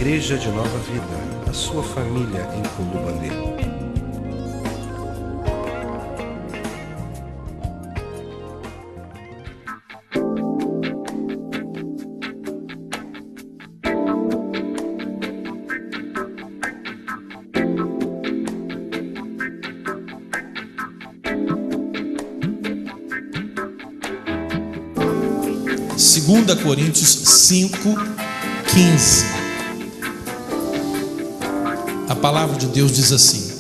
Igreja de Nova Vida, a sua família em Culubandê. Segunda Coríntios 5:15. A palavra de Deus diz assim: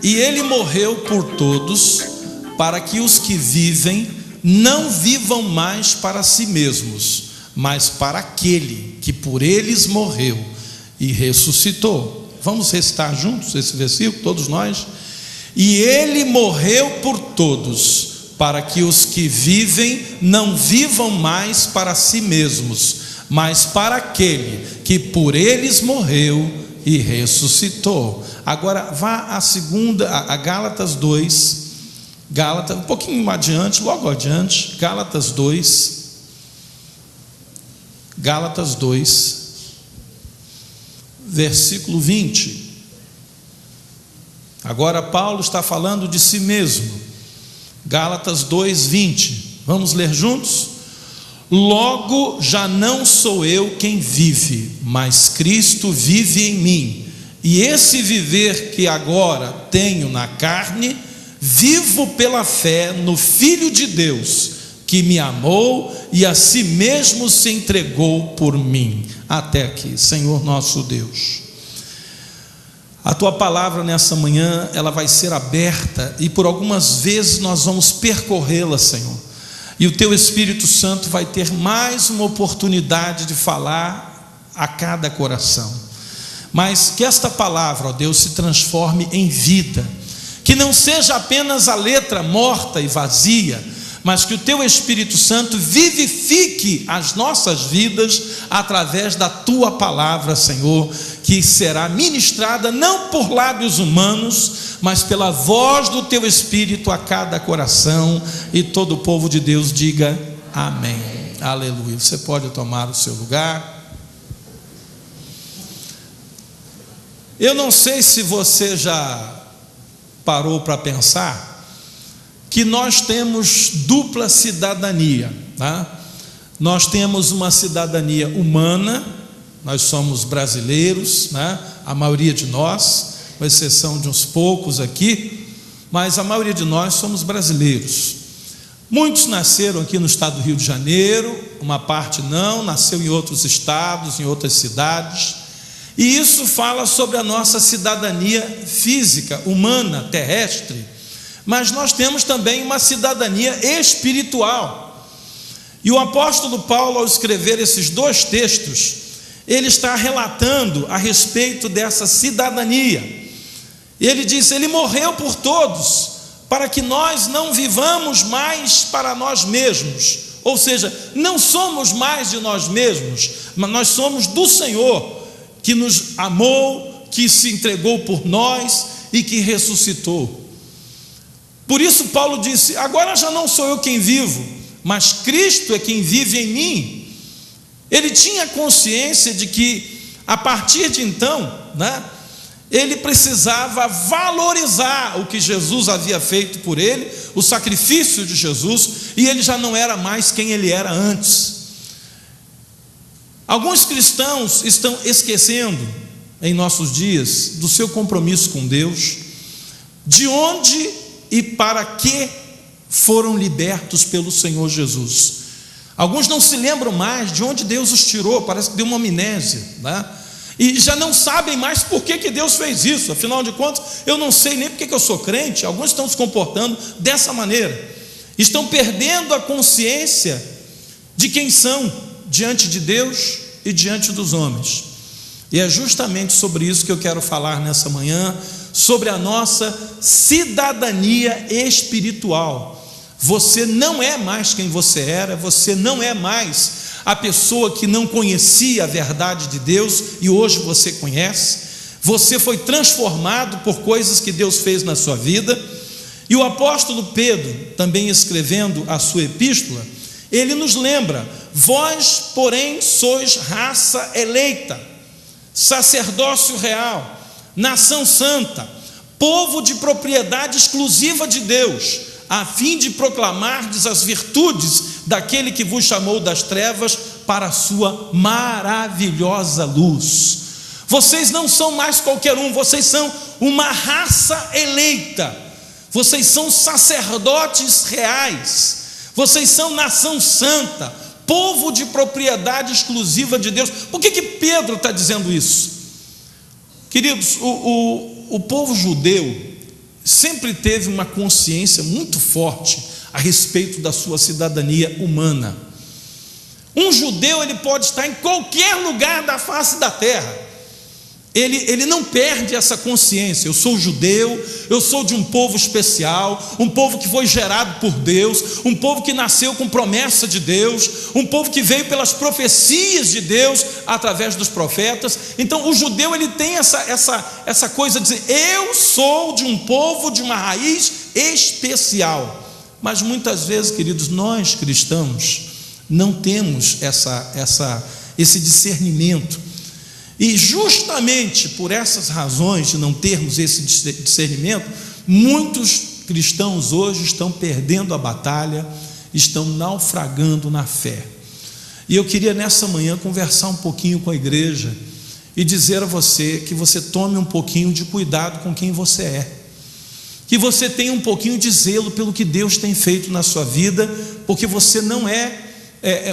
e ele morreu por todos, para que os que vivem não vivam mais para si mesmos, mas para aquele que por eles morreu e ressuscitou. Vamos recitar juntos esse versículo, todos nós? E ele morreu por todos, para que os que vivem não vivam mais para si mesmos, mas para aquele que por eles morreu e ressuscitou. Agora vá a Gálatas 2, um pouquinho adiante, logo adiante, Gálatas 2, versículo 20. Agora Paulo está falando de si mesmo. Gálatas 2:20. Vamos ler juntos? Logo já não sou eu quem vive, mas Cristo vive em mim. E esse viver que agora tenho na carne, vivo pela fé no Filho de Deus, que me amou e a si mesmo se entregou por mim. Até aqui, Senhor nosso Deus. A tua palavra nessa manhã, ela vai ser aberta e por algumas vezes nós vamos percorrê-la, Senhor. E o teu Espírito Santo vai ter mais uma oportunidade de falar a cada coração. Mas que esta palavra, ó Deus, se transforme em vida. Que não seja apenas a letra morta e vazia, mas que o teu Espírito Santo vivifique as nossas vidas através da tua palavra, Senhor, que será ministrada não por lábios humanos, mas pela voz do teu Espírito a cada coração. E todo o povo de Deus diga amém. Aleluia. Você pode tomar o seu lugar. Eu não sei se você já parou para pensar que nós temos dupla cidadania, tá? Nós temos uma cidadania humana, nós somos brasileiros, né? A maioria de nós, com exceção de uns poucos aqui, mas a maioria de nós somos brasileiros. Muitos nasceram aqui no estado do Rio de Janeiro, uma parte não, nasceu em outros estados, em outras cidades, e isso fala sobre a nossa cidadania física, humana, terrestre. Mas nós temos também uma cidadania espiritual. E o apóstolo Paulo, ao escrever esses dois textos, ele está relatando a respeito dessa cidadania. Ele diz: ele morreu por todos, para que nós não vivamos mais para nós mesmos. Ou seja, não somos mais de nós mesmos, mas nós somos do Senhor, que nos amou, que se entregou por nós e que ressuscitou. Por isso Paulo disse: agora já não sou eu quem vivo, mas Cristo é quem vive em mim. Ele tinha consciência de que a partir de então, né, ele precisava valorizar o que Jesus havia feito por ele, o sacrifício de Jesus, e ele já não era mais quem ele era antes. Alguns cristãos estão esquecendo em nossos dias do seu compromisso com Deus, de onde e para que foram libertos pelo Senhor Jesus. Alguns não se lembram mais de onde Deus os tirou, parece que deu uma amnésia, né? E já não sabem mais por que Deus fez isso. Afinal de contas, eu não sei nem porque que eu sou crente. Alguns estão se comportando dessa maneira, estão perdendo a consciência de quem são diante de Deus e diante dos homens. E é justamente sobre isso que eu quero falar nessa manhã, sobre a nossa cidadania espiritual. Você não é mais quem você era, você não é mais a pessoa que não conhecia a verdade de Deus e hoje você conhece. Você foi transformado por coisas que Deus fez na sua vida. E o apóstolo Pedro, também escrevendo a sua epístola, ele nos lembra: vós, porém, sois raça eleita, sacerdócio real, nação santa, povo de propriedade exclusiva de Deus, a fim de proclamardes as virtudes daquele que vos chamou das trevas para a sua maravilhosa luz. Vocês não são mais qualquer um, vocês são uma raça eleita, vocês são sacerdotes reais, vocês são nação santa, povo de propriedade exclusiva de Deus. Por que Pedro está dizendo isso? Queridos, o povo judeu sempre teve uma consciência muito forte a respeito da sua cidadania humana. Um judeu, ele pode estar em qualquer lugar da face da terra, ele não perde essa consciência. Eu sou judeu, eu sou de um povo especial, um povo que foi gerado por Deus, um povo que nasceu com promessa de Deus, um povo que veio pelas profecias de Deus através dos profetas. Então o judeu, ele tem essa coisa de dizer: eu sou de um povo, de uma raiz especial. Mas muitas vezes, queridos, nós cristãos não temos esse discernimento. E justamente por essas razões de não termos esse discernimento, muitos cristãos hoje estão perdendo a batalha, estão naufragando na fé. E eu queria nessa manhã conversar um pouquinho com a igreja e dizer a você que você tome um pouquinho de cuidado com quem você é, que você tenha um pouquinho de zelo pelo que Deus tem feito na sua vida, porque você não é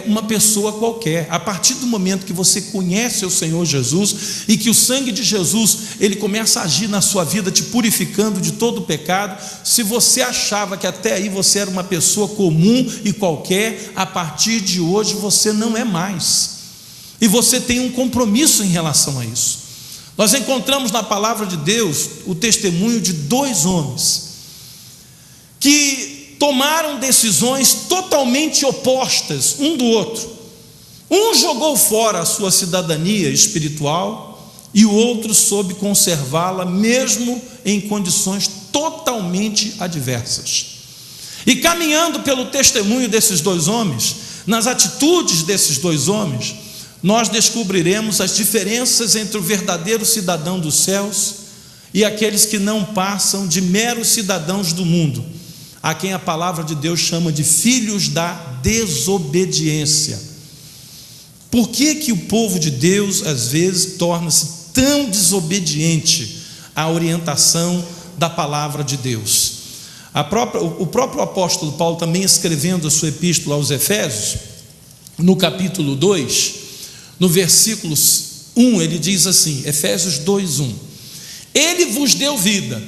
uma pessoa qualquer. A partir do momento que você conhece o Senhor Jesus e que o sangue de Jesus, ele começa a agir na sua vida, te purificando de todo o pecado, se você achava que até aí você era uma pessoa comum e qualquer, a partir de hoje você não é mais, e você tem um compromisso em relação a isso. Nós encontramos na palavra de Deus o testemunho de dois homens que tomaram decisões totalmente opostas um do outro. Um jogou fora a sua cidadania espiritual e o outro soube conservá-la, mesmo em condições totalmente adversas. E caminhando pelo testemunho desses dois homens, nas atitudes desses dois homens, nós descobriremos as diferenças entre o verdadeiro cidadão dos céus e aqueles que não passam de meros cidadãos do mundo, a quem a palavra de Deus chama de filhos da desobediência. Por que o povo de Deus às vezes torna-se tão desobediente à orientação da palavra de Deus? O próprio apóstolo Paulo, também escrevendo a sua epístola aos Efésios, no capítulo 2, no versículo 1, ele diz assim, Efésios 2:1: ele vos deu vida,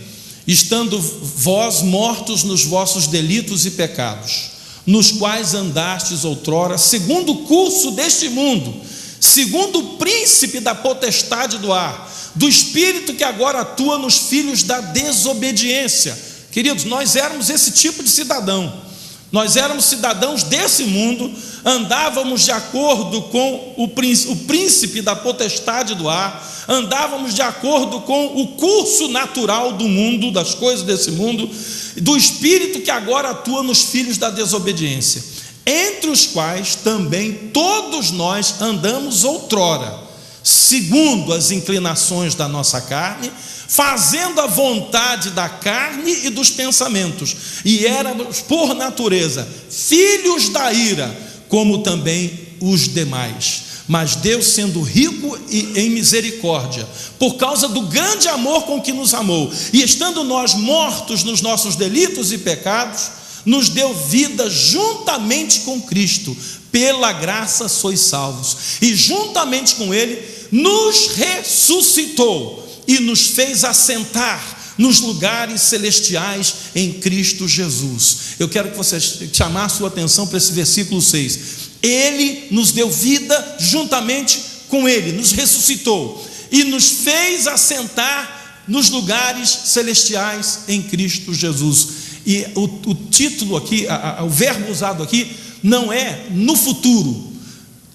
estando vós mortos nos vossos delitos e pecados, nos quais andastes outrora, segundo o curso deste mundo, segundo o príncipe da potestade do ar, do espírito que agora atua nos filhos da desobediência. Queridos, nós éramos esse tipo de cidadão. Nós éramos cidadãos desse mundo, andávamos de acordo com o príncipe da potestade do ar, andávamos de acordo com o curso natural do mundo, das coisas desse mundo, do espírito que agora atua nos filhos da desobediência, entre os quais também todos nós andamos outrora, segundo as inclinações da nossa carne, fazendo a vontade da carne e dos pensamentos, e éramos por natureza filhos da ira, como também os demais. Mas Deus, sendo rico em misericórdia, por causa do grande amor com que nos amou, e estando nós mortos nos nossos delitos e pecados, nos deu vida juntamente com Cristo. Pela graça sois salvos, e juntamente com Ele nos ressuscitou e nos fez assentar nos lugares celestiais em Cristo Jesus. Eu quero que você chamar a sua atenção para esse versículo 6. Ele nos deu vida juntamente com Ele, nos ressuscitou e nos fez assentar nos lugares celestiais em Cristo Jesus. E o título aqui, o verbo usado aqui, não é no futuro.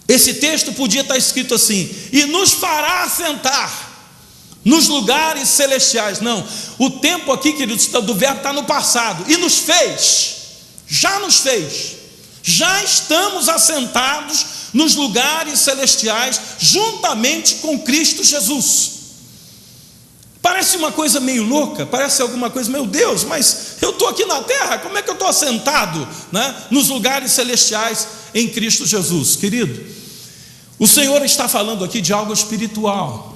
Esse texto podia estar escrito assim: e nos fará assentar nos lugares celestiais. Não, o tempo aqui, queridos, do verbo está no passado. E nos fez, já estamos assentados nos lugares celestiais, juntamente com Cristo Jesus. Parece uma coisa meio louca, parece alguma coisa, meu Deus, mas eu estou aqui na terra, como é que eu estou assentado, né, nos lugares celestiais em Cristo Jesus? Querido, o Senhor está falando aqui de algo espiritual.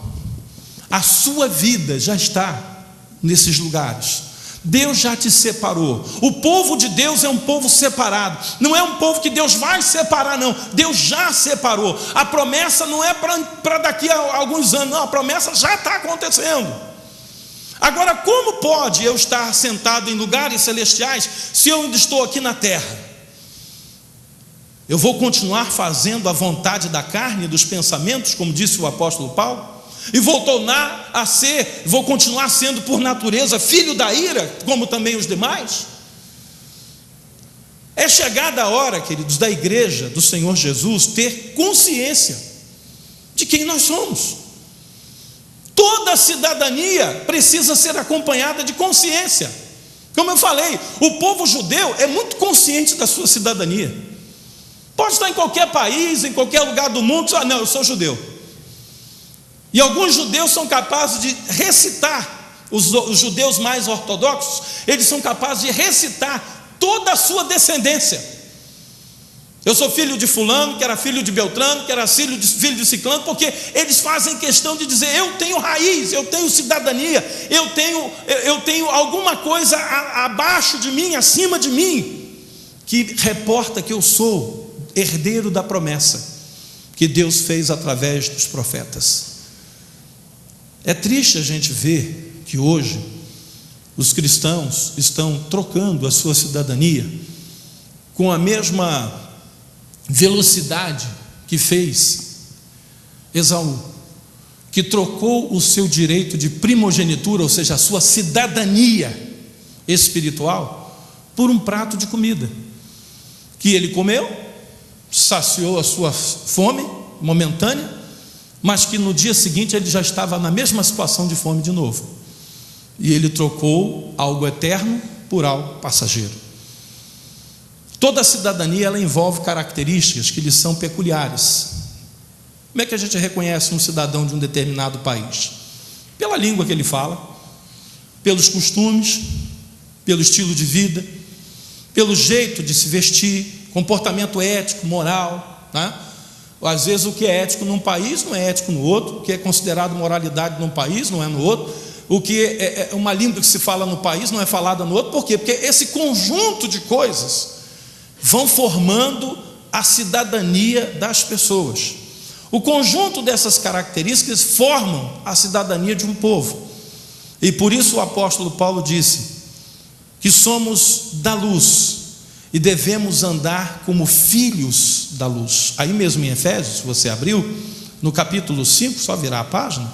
A sua vida já está nesses lugares. Deus já te separou. O povo de Deus é um povo separado. Não é um povo que Deus vai separar, não. Deus já separou. A promessa não é para daqui a alguns anos, não. A promessa já está acontecendo. Agora, como pode eu estar sentado em lugares celestiais se eu ainda estou aqui na terra? Eu vou continuar fazendo a vontade da carne e dos pensamentos, como disse o apóstolo Paulo, e vou continuar sendo por natureza filho da ira, como também os demais? É chegada a hora, queridos, da igreja do Senhor Jesus ter consciência de quem nós somos. Toda cidadania precisa ser acompanhada de consciência. Como eu falei, o povo judeu é muito consciente da sua cidadania. Pode estar em qualquer país, em qualquer lugar do mundo, não, eu sou judeu. E alguns judeus são capazes de recitar, os judeus mais ortodoxos, eles são capazes de recitar toda a sua descendência. Eu sou filho de fulano, que era filho de Beltrano, que era filho de Ciclano, porque eles fazem questão de dizer, eu tenho raiz, eu tenho cidadania, eu tenho alguma coisa abaixo de mim, acima de mim, que reporta que eu sou herdeiro da promessa que Deus fez através dos profetas. É triste a gente ver que hoje os cristãos estão trocando a sua cidadania com a mesma velocidade que fez Esaú, que trocou o seu direito de primogenitura, ou seja, a sua cidadania espiritual, por um prato de comida, que ele comeu, saciou a sua fome momentânea, mas que no dia seguinte ele já estava na mesma situação de fome de novo, e ele trocou algo eterno por algo passageiro. Toda a cidadania ela envolve características que lhe são peculiares. Como é que a gente reconhece um cidadão de um determinado país? Pela língua que ele fala, pelos costumes, pelo estilo de vida, pelo jeito de se vestir, comportamento ético, moral, né? Às vezes o que é ético num país não é ético no outro, o que é considerado moralidade num país não é no outro, o que é uma língua que se fala no país não é falada no outro. Por quê? Porque esse conjunto de coisas vão formando a cidadania das pessoas. O conjunto dessas características formam a cidadania de um povo. E por isso o apóstolo Paulo disse que somos da luz e devemos andar como filhos da luz. Aí mesmo em Efésios, se você abriu, no capítulo 5, só virar a página,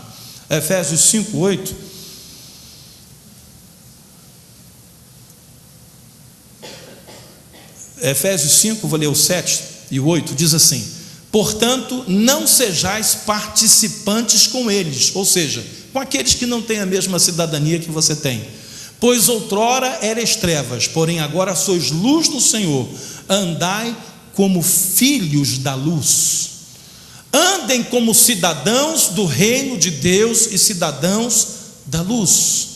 Efésios 5, 8, Efésios 5, vou ler o 7 e o 8, diz assim: portanto, não sejais participantes com eles, ou seja, com aqueles que não têm a mesma cidadania que você tem, pois outrora erais trevas, porém agora sois luz no Senhor, andai como filhos da luz, andem como cidadãos do reino de Deus e cidadãos da luz.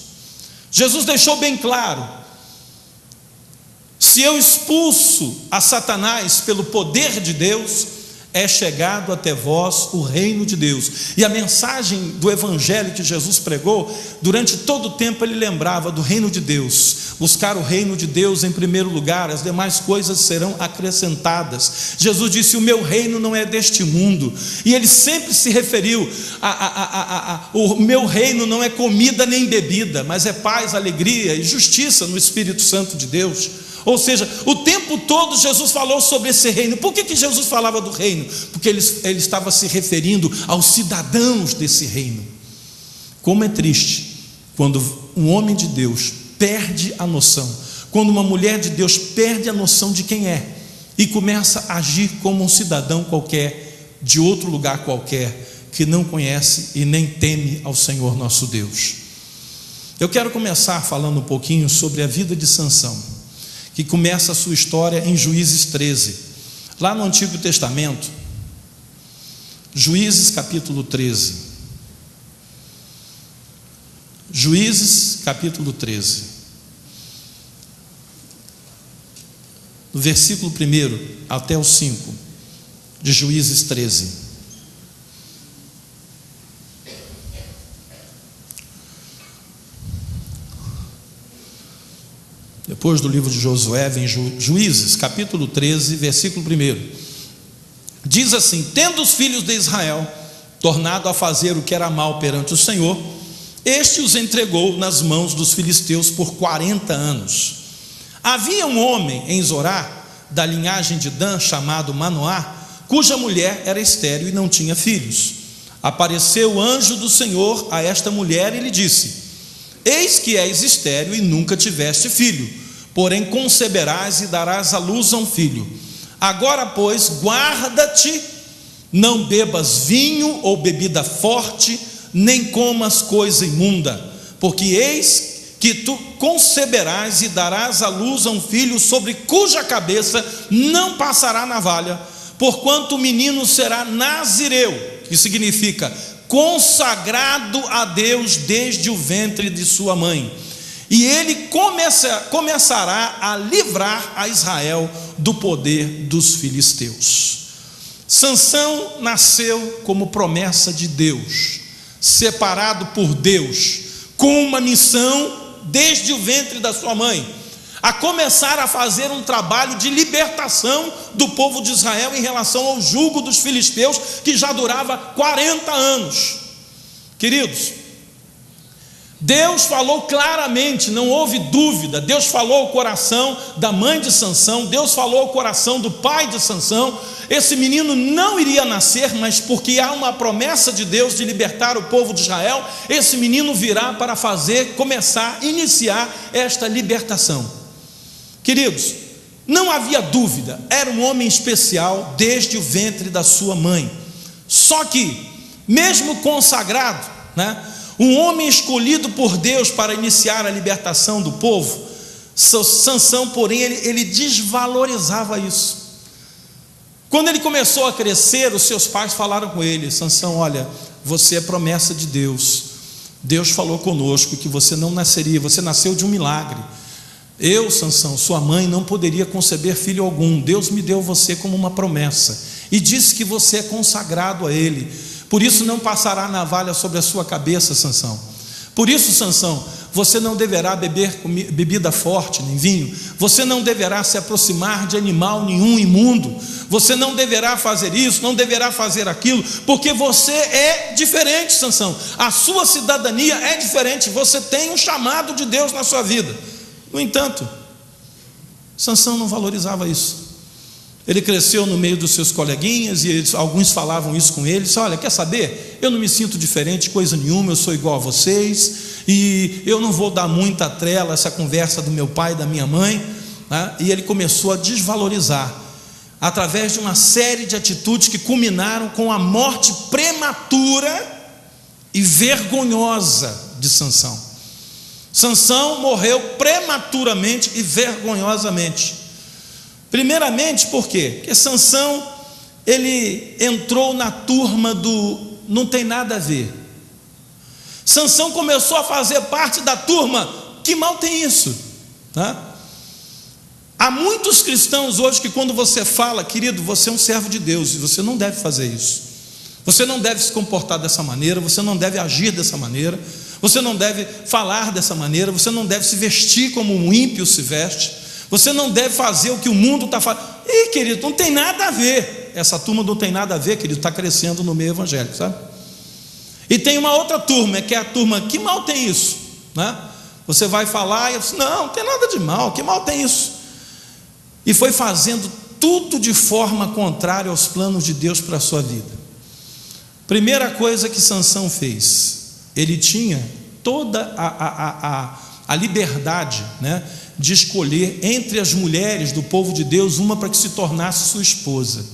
Jesus deixou bem claro: se eu expulso a Satanás pelo poder de Deus, é chegado até vós o reino de Deus. E a mensagem do evangelho que Jesus pregou, durante todo o tempo ele lembrava do reino de Deus. Buscar o reino de Deus em primeiro lugar, as demais coisas serão acrescentadas. Jesus disse: o meu reino não é deste mundo. E ele sempre se referiu o meu reino não é comida nem bebida, mas é paz, alegria e justiça no Espírito Santo de Deus. Ou seja, o tempo todo Jesus falou sobre esse reino. Por que Jesus falava do reino? Porque ele estava se referindo aos cidadãos desse reino. Como é triste quando um homem de Deus perde a noção, quando uma mulher de Deus perde a noção de quem é e começa a agir como um cidadão qualquer, de outro lugar qualquer, que não conhece e nem teme ao Senhor nosso Deus. Eu quero começar falando um pouquinho sobre a vida de Sansão, que começa a sua história em Juízes 13. Lá no Antigo Testamento, Juízes capítulo 13. Juízes capítulo 13. Do versículo 1 até o 5 de Juízes 13. Depois do livro de Josué vem Juízes capítulo 13, versículo 1. Diz assim: tendo os filhos de Israel tornado a fazer o que era mal perante o Senhor, este os entregou nas mãos dos filisteus por 40 anos. Havia um homem em Zorá, da linhagem de Dan, chamado Manoá, cuja mulher era estéril e não tinha filhos. Apareceu o anjo do Senhor a esta mulher e lhe disse: eis que és estéril e nunca tiveste filho, porém conceberás e darás à luz a um filho. Agora, pois, guarda-te, não bebas vinho ou bebida forte, nem comas coisa imunda, porque eis que tu conceberás e darás à luz a um filho, sobre cuja cabeça não passará navalha, porquanto o menino será nazireu, que significa consagrado a Deus desde o ventre de sua mãe, e ele começará a livrar a Israel do poder dos filisteus. Sansão nasceu como promessa de Deus, separado por Deus, com uma missão desde o ventre da sua mãe, a começar a fazer um trabalho de libertação do povo de Israel em relação ao jugo dos filisteus, que já durava 40 anos. Queridos, Deus falou claramente, não houve dúvida. Deus falou ao coração da mãe de Sansão, Deus falou ao coração do pai de Sansão. Esse menino não iria nascer, mas porque há uma promessa de Deus de libertar o povo de Israel, esse menino virá para iniciar esta libertação. Queridos, não havia dúvida, era um homem especial desde o ventre da sua mãe. Só que, mesmo consagrado, um homem escolhido por Deus para iniciar a libertação do povo, Sansão, porém, ele desvalorizava isso. Quando ele começou a crescer, os seus pais falaram com ele: Sansão, olha, você é promessa de Deus, Deus falou conosco que você não nasceria, você nasceu de um milagre. Eu, Sansão, sua mãe, não poderia conceber filho algum, Deus me deu você como uma promessa, e disse que você é consagrado a Ele, por isso não passará navalha sobre a sua cabeça, Sansão. Por isso, Sansão, você não deverá beber bebida forte, nem vinho, você não deverá se aproximar de animal nenhum imundo, você não deverá fazer isso, não deverá fazer aquilo, porque você é diferente, Sansão, a sua cidadania é diferente, você tem um chamado de Deus na sua vida. No entanto, Sansão não valorizava isso. Ele cresceu no meio dos seus coleguinhas, e alguns falavam isso com ele: olha, quer saber, eu não me sinto diferente de coisa nenhuma, eu sou igual a vocês, e eu não vou dar muita trela a essa conversa do meu pai e da minha mãe, E ele começou a desvalorizar, através de uma série de atitudes que culminaram com a morte prematura e vergonhosa de Sansão. Sansão morreu prematuramente e vergonhosamente. Primeiramente, por quê? Porque Sansão, ele entrou na turma do não tem nada a ver. Sansão começou a fazer parte da turma, que mal tem isso, Há muitos cristãos hoje que, quando você fala: querido, você é um servo de Deus, e você não deve fazer isso, você não deve se comportar dessa maneira, você não deve agir dessa maneira, você não deve falar dessa maneira, você não deve se vestir como um ímpio se veste, você não deve fazer o que o mundo está fazendo. Ih, querido, não tem nada a ver. Essa turma não tem nada a ver, querido, está crescendo no meio evangélico, sabe? E tem uma outra turma, que é a turma que mal tem isso, Você vai falar e eu disse: não tem nada de mal, que mal tem isso? E foi fazendo tudo de forma contrária aos planos de Deus para a sua vida. Primeira coisa que Sansão fez, ele tinha toda a liberdade, de escolher entre as mulheres do povo de Deus uma para que se tornasse sua esposa.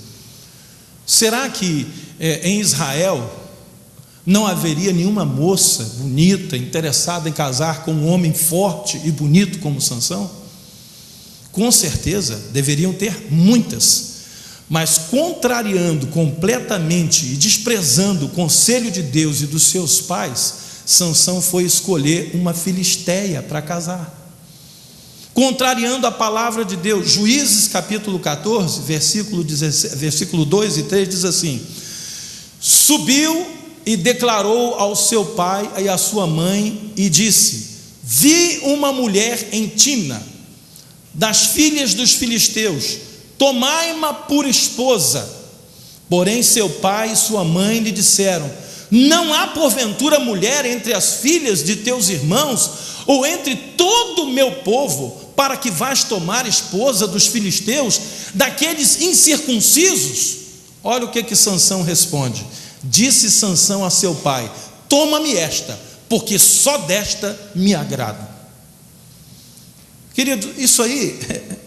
Será que em Israel não haveria nenhuma moça bonita, interessada em casar com um homem forte e bonito como Sansão? Com certeza deveriam ter muitas, Mas contrariando completamente e desprezando o conselho de Deus e dos seus pais, Sansão foi escolher uma filisteia para casar, contrariando a palavra de Deus. Juízes capítulo 14, versículo 2 e 3 diz assim: subiu e declarou ao seu pai e à sua mãe e disse: vi uma mulher em Timna, das filhas dos filisteus, tomai-ma por esposa. Porém seu pai e sua mãe lhe disseram: não há porventura mulher entre as filhas de teus irmãos, ou entre todo o meu povo, para que vás tomar esposa dos filisteus, daqueles incircuncisos? Olha o que Sansão responde. Disse Sansão a seu pai: toma-me esta, porque só desta me agrado. Querido, isso aí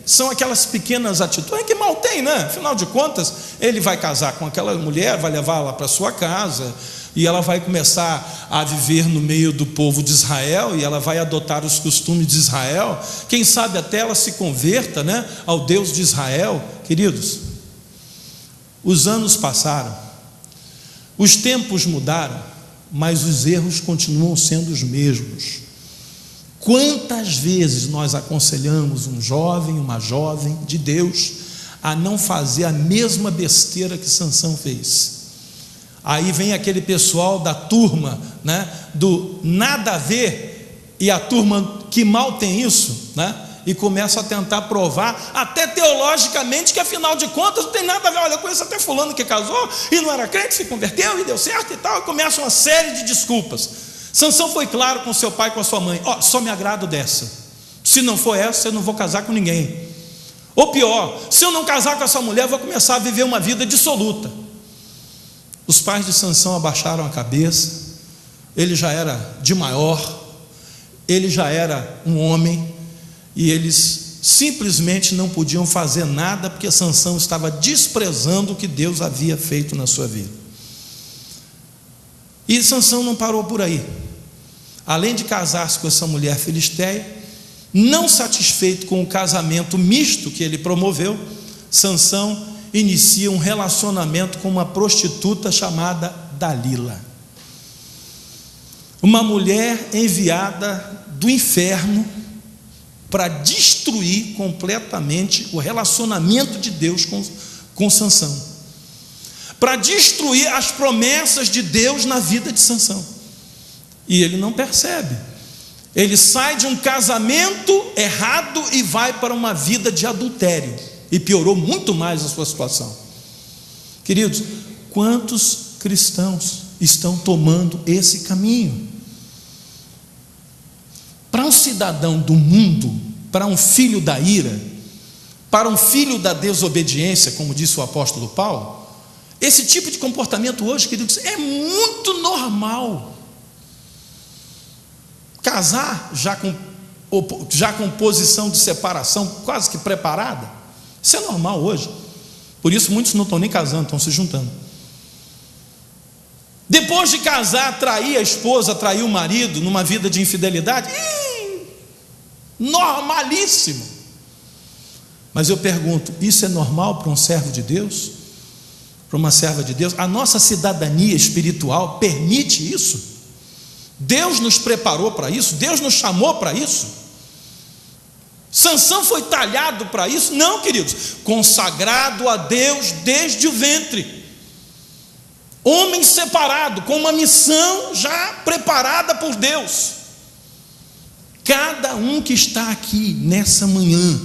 são aquelas pequenas atitudes que mal tem, né? Afinal de contas, ele vai casar com aquela mulher, vai levá-la para sua casa, e ela vai começar a viver no meio do povo de Israel, e ela vai adotar os costumes de Israel. Quem sabe até ela se converta, né, ao Deus de Israel. Queridos, os anos passaram, os tempos mudaram, mas os erros continuam sendo os mesmos. Quantas vezes nós aconselhamos um jovem, uma jovem de Deus a não fazer a mesma besteira que Sansão fez? Aí vem aquele pessoal da turma, né, do nada a ver, e a turma que mal tem isso, né, e começa a tentar provar, até teologicamente, que afinal de contas não tem nada a ver. Olha, eu conheço até fulano que casou e não era crente, se converteu e deu certo e tal, e começa uma série de desculpas. Sansão foi claro com seu pai e com a sua mãe: ó, só me agrado dessa, se não for essa eu não vou casar com ninguém, ou pior, se eu não casar com essa mulher eu vou começar a viver uma vida dissoluta. Os pais de Sansão abaixaram a cabeça, ele já era de maior, ele já era um homem, e eles simplesmente não podiam fazer nada, porque Sansão estava desprezando o que Deus havia feito na sua vida. E Sansão não parou por aí. Além de casar-se com essa mulher filisteia, não satisfeito com o casamento misto que ele promoveu, Sansão inicia um relacionamento com uma prostituta chamada Dalila, uma mulher enviada do inferno para destruir completamente o relacionamento de Deus com Sansão, para destruir as promessas de Deus na vida de Sansão. E ele não percebe. Ele sai de um casamento errado e vai para uma vida de adultério, e piorou muito mais a sua situação. Queridos, quantos cristãos estão tomando esse caminho? Para um cidadão do mundo, para um filho da ira, para um filho da desobediência, como disse o apóstolo Paulo, esse tipo de comportamento hoje, queridos, é muito normal. Casar já com posição de separação quase que preparada, isso é normal hoje. Por isso muitos não estão nem casando, estão se juntando. Depois de casar, trair a esposa, trair o marido numa vida de infidelidade, normalíssimo. Mas eu pergunto, isso é normal para um servo de Deus? Para uma serva de Deus? A nossa cidadania espiritual permite isso? Deus nos preparou para isso? Deus nos chamou para isso? Sansão foi talhado para isso? Não, queridos, consagrado a Deus desde o ventre, homem separado, com uma missão já preparada por Deus. Cada um que está aqui nessa manhã,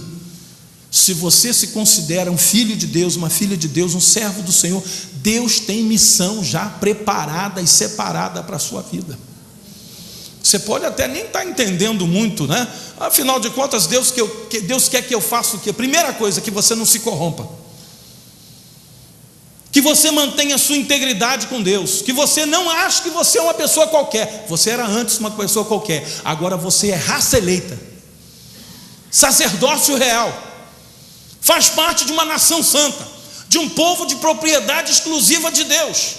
se você se considera um filho de Deus, uma filha de Deus, um servo do Senhor, Deus tem missão já preparada e separada para a sua vida. Você pode até nem estar entendendo muito, né? Afinal de contas, Deus quer que eu faça o quê? Primeira coisa, que você não se corrompa, que você mantenha a sua integridade com Deus, que você não ache que você é uma pessoa qualquer. Você era antes uma pessoa qualquer, agora você é raça eleita, sacerdócio real, faz parte de uma nação santa, de um povo de propriedade exclusiva de Deus.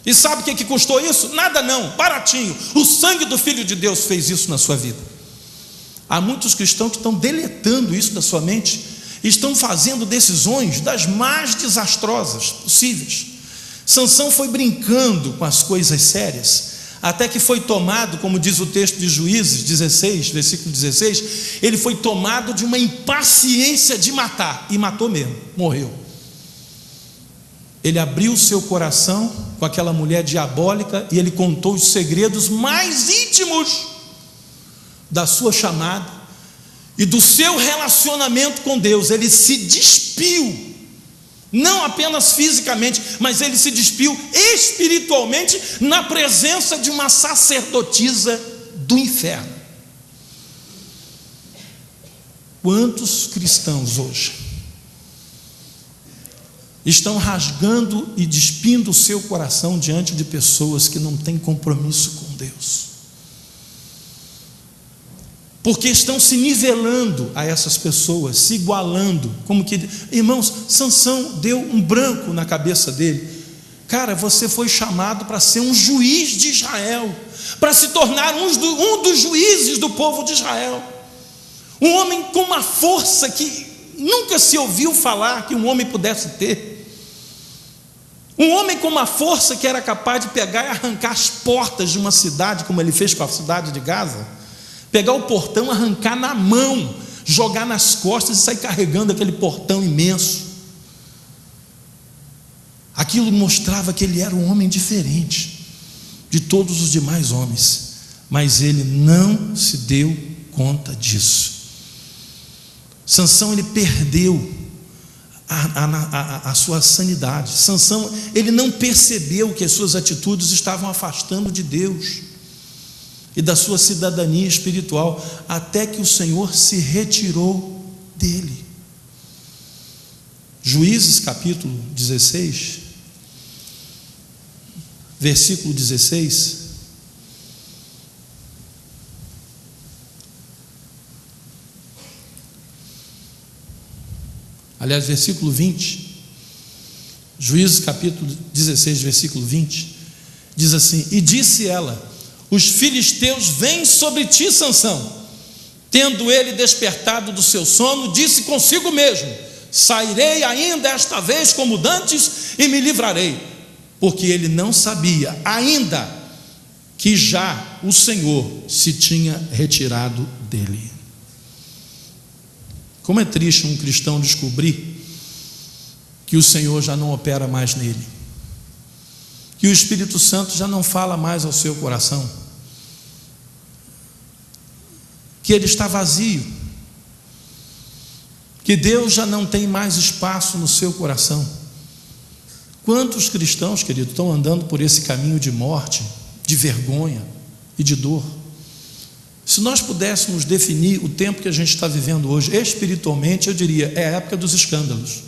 E sabe o que custou isso? Nada não, baratinho. O sangue do Filho de Deus fez isso na sua vida. Há muitos cristãos que estão deletando isso da sua mente. estão fazendo decisões das mais desastrosas possíveis. Sansão foi brincando com as coisas sérias, até que foi tomado, como diz o texto de Juízes 16, versículo 16, ele foi tomado de uma impaciência de matar, e matou mesmo, morreu. Ele abriu seu coração com aquela mulher diabólica e ele contou os segredos mais íntimos da sua chamada e do seu relacionamento com Deus. Ele se despiu, não apenas fisicamente, mas ele se despiu espiritualmente na presença de uma sacerdotisa do inferno. Quantos cristãos hoje estão rasgando e despindo o seu coração diante de pessoas que não têm compromisso com Deus, porque estão se nivelando a essas pessoas, se igualando, como que, irmãos, Sansão deu um branco na cabeça dele. Cara, você foi chamado para ser um juiz de Israel, para se tornar um dos juízes do povo de Israel, um homem com uma força que nunca se ouviu falar que um homem pudesse ter, um homem com uma força que era capaz de pegar e arrancar as portas de uma cidade, como ele fez com a cidade de Gaza, pegar o portão, arrancar na mão, jogar nas costas e sair carregando aquele portão imenso. Aquilo mostrava que ele era um homem diferente de todos os demais homens, mas ele não se deu conta disso. Sansão, ele perdeu a sua sanidade. Sansão, ele não percebeu que as suas atitudes estavam afastando de Deus e da sua cidadania espiritual, até que o Senhor se retirou dele. Juízes capítulo 16, versículo 16, aliás, versículo 20, Juízes capítulo 16, versículo 20, diz assim: e disse ela: os filisteus vêm sobre ti, Sansão. Tendo ele despertado do seu sono, disse consigo mesmo: sairei ainda esta vez como dantes e me livrarei, porque ele não sabia ainda que já o Senhor se tinha retirado dele. Como é triste um cristão descobrir que o Senhor já não opera mais nele, que o Espírito Santo já não fala mais ao seu coração, que ele está vazio, que Deus já não tem mais espaço no seu coração. Quantos cristãos, querido, estão andando por esse caminho de morte, de vergonha e de dor? Se nós pudéssemos definir o tempo que a gente está vivendo hoje, espiritualmente, eu diria, é a época dos escândalos,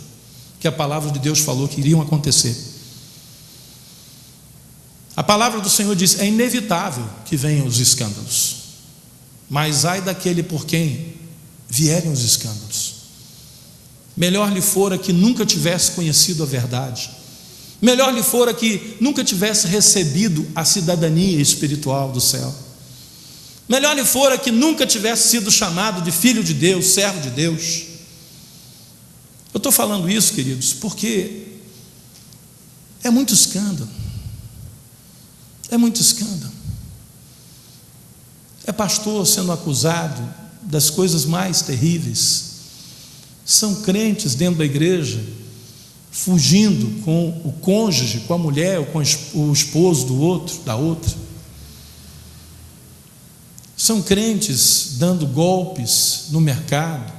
que a palavra de Deus falou que iriam acontecer. A palavra do Senhor diz: é inevitável que venham os escândalos, mas ai daquele por quem vierem os escândalos. Melhor lhe fora que nunca tivesse conhecido a verdade, melhor lhe fora que nunca tivesse recebido a cidadania espiritual do céu, melhor lhe fora que nunca tivesse sido chamado de filho de Deus, servo de Deus. Eu estou falando isso, queridos, porque é muito escândalo, é muito escândalo. É pastor sendo acusado das coisas mais terríveis, são crentes dentro da igreja fugindo com o cônjuge, com a mulher ou com o esposo do outro, da outra. São crentes dando golpes no mercado,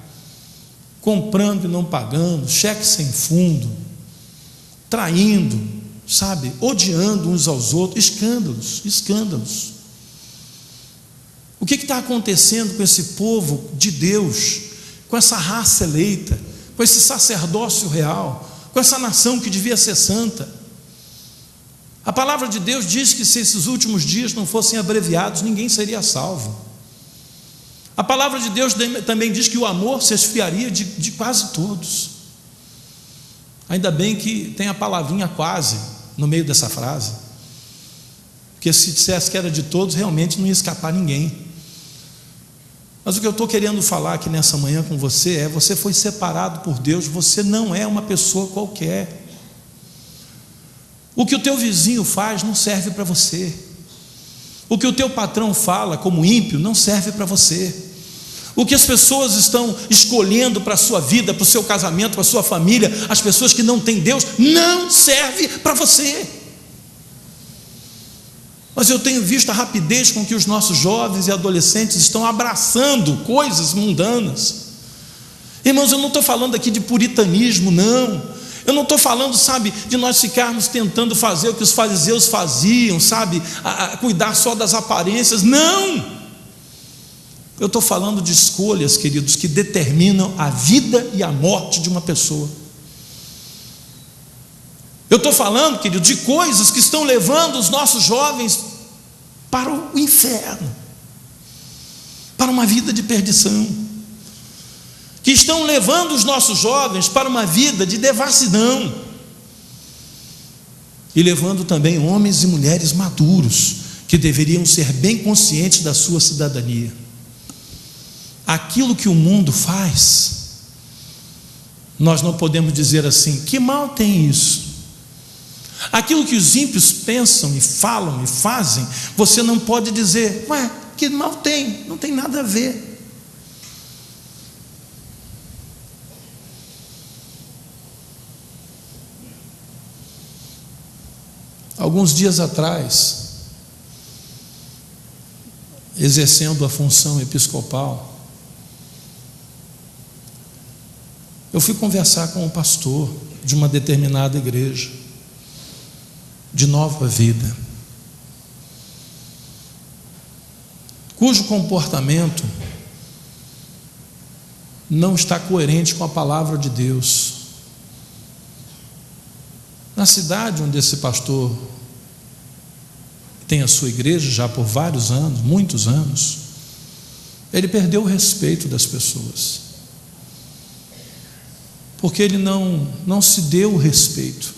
comprando e não pagando, cheque sem fundo, traindo, sabe, odiando uns aos outros, escândalos. O que está acontecendo com esse povo de Deus, com essa raça eleita, com esse sacerdócio real, com essa nação que devia ser santa? A palavra de Deus diz que se esses últimos dias não fossem abreviados, ninguém seria salvo. A palavra de Deus também diz que o amor se esfriaria de quase todos. Ainda bem que tem a palavrinha quase no meio dessa frase, porque se dissesse que era de todos, realmente não ia escapar ninguém. Mas o que eu estou querendo falar aqui nessa manhã com você é: você foi separado por Deus, você não é uma pessoa qualquer. O que o teu vizinho faz não serve para você. O que o teu patrão fala como ímpio não serve para você. O que as pessoas estão escolhendo para a sua vida, para o seu casamento, para a sua família, as pessoas que não têm Deus, não serve para você. Mas eu tenho visto a rapidez com que os nossos jovens e adolescentes estão abraçando coisas mundanas. Irmãos, eu não estou falando aqui de puritanismo, não. Eu não estou falando, sabe, de nós ficarmos tentando fazer o que os fariseus faziam, sabe, cuidar só das aparências. Não! Eu estou falando de escolhas, queridos, que determinam a vida e a morte de uma pessoa. Eu estou falando, querido, de coisas que estão levando os nossos jovens para o inferno, para uma vida de perdição, que estão levando os nossos jovens para uma vida de devassidão, e levando também homens e mulheres maduros, que deveriam ser bem conscientes da sua cidadania. Aquilo que o mundo faz, nós não podemos dizer assim: que mal tem isso? Aquilo que os ímpios pensam e falam e fazem, você não pode dizer: ué, que mal tem? Não tem nada a ver. Alguns dias atrás, exercendo a função episcopal, eu fui conversar com um pastor de uma determinada igreja, de Nova Vida, cujo comportamento não está coerente com a palavra de Deus. Na cidade onde esse pastor tem a sua igreja já por vários anos, muitos anos, ele perdeu o respeito das pessoas, porque ele não se deu o respeito,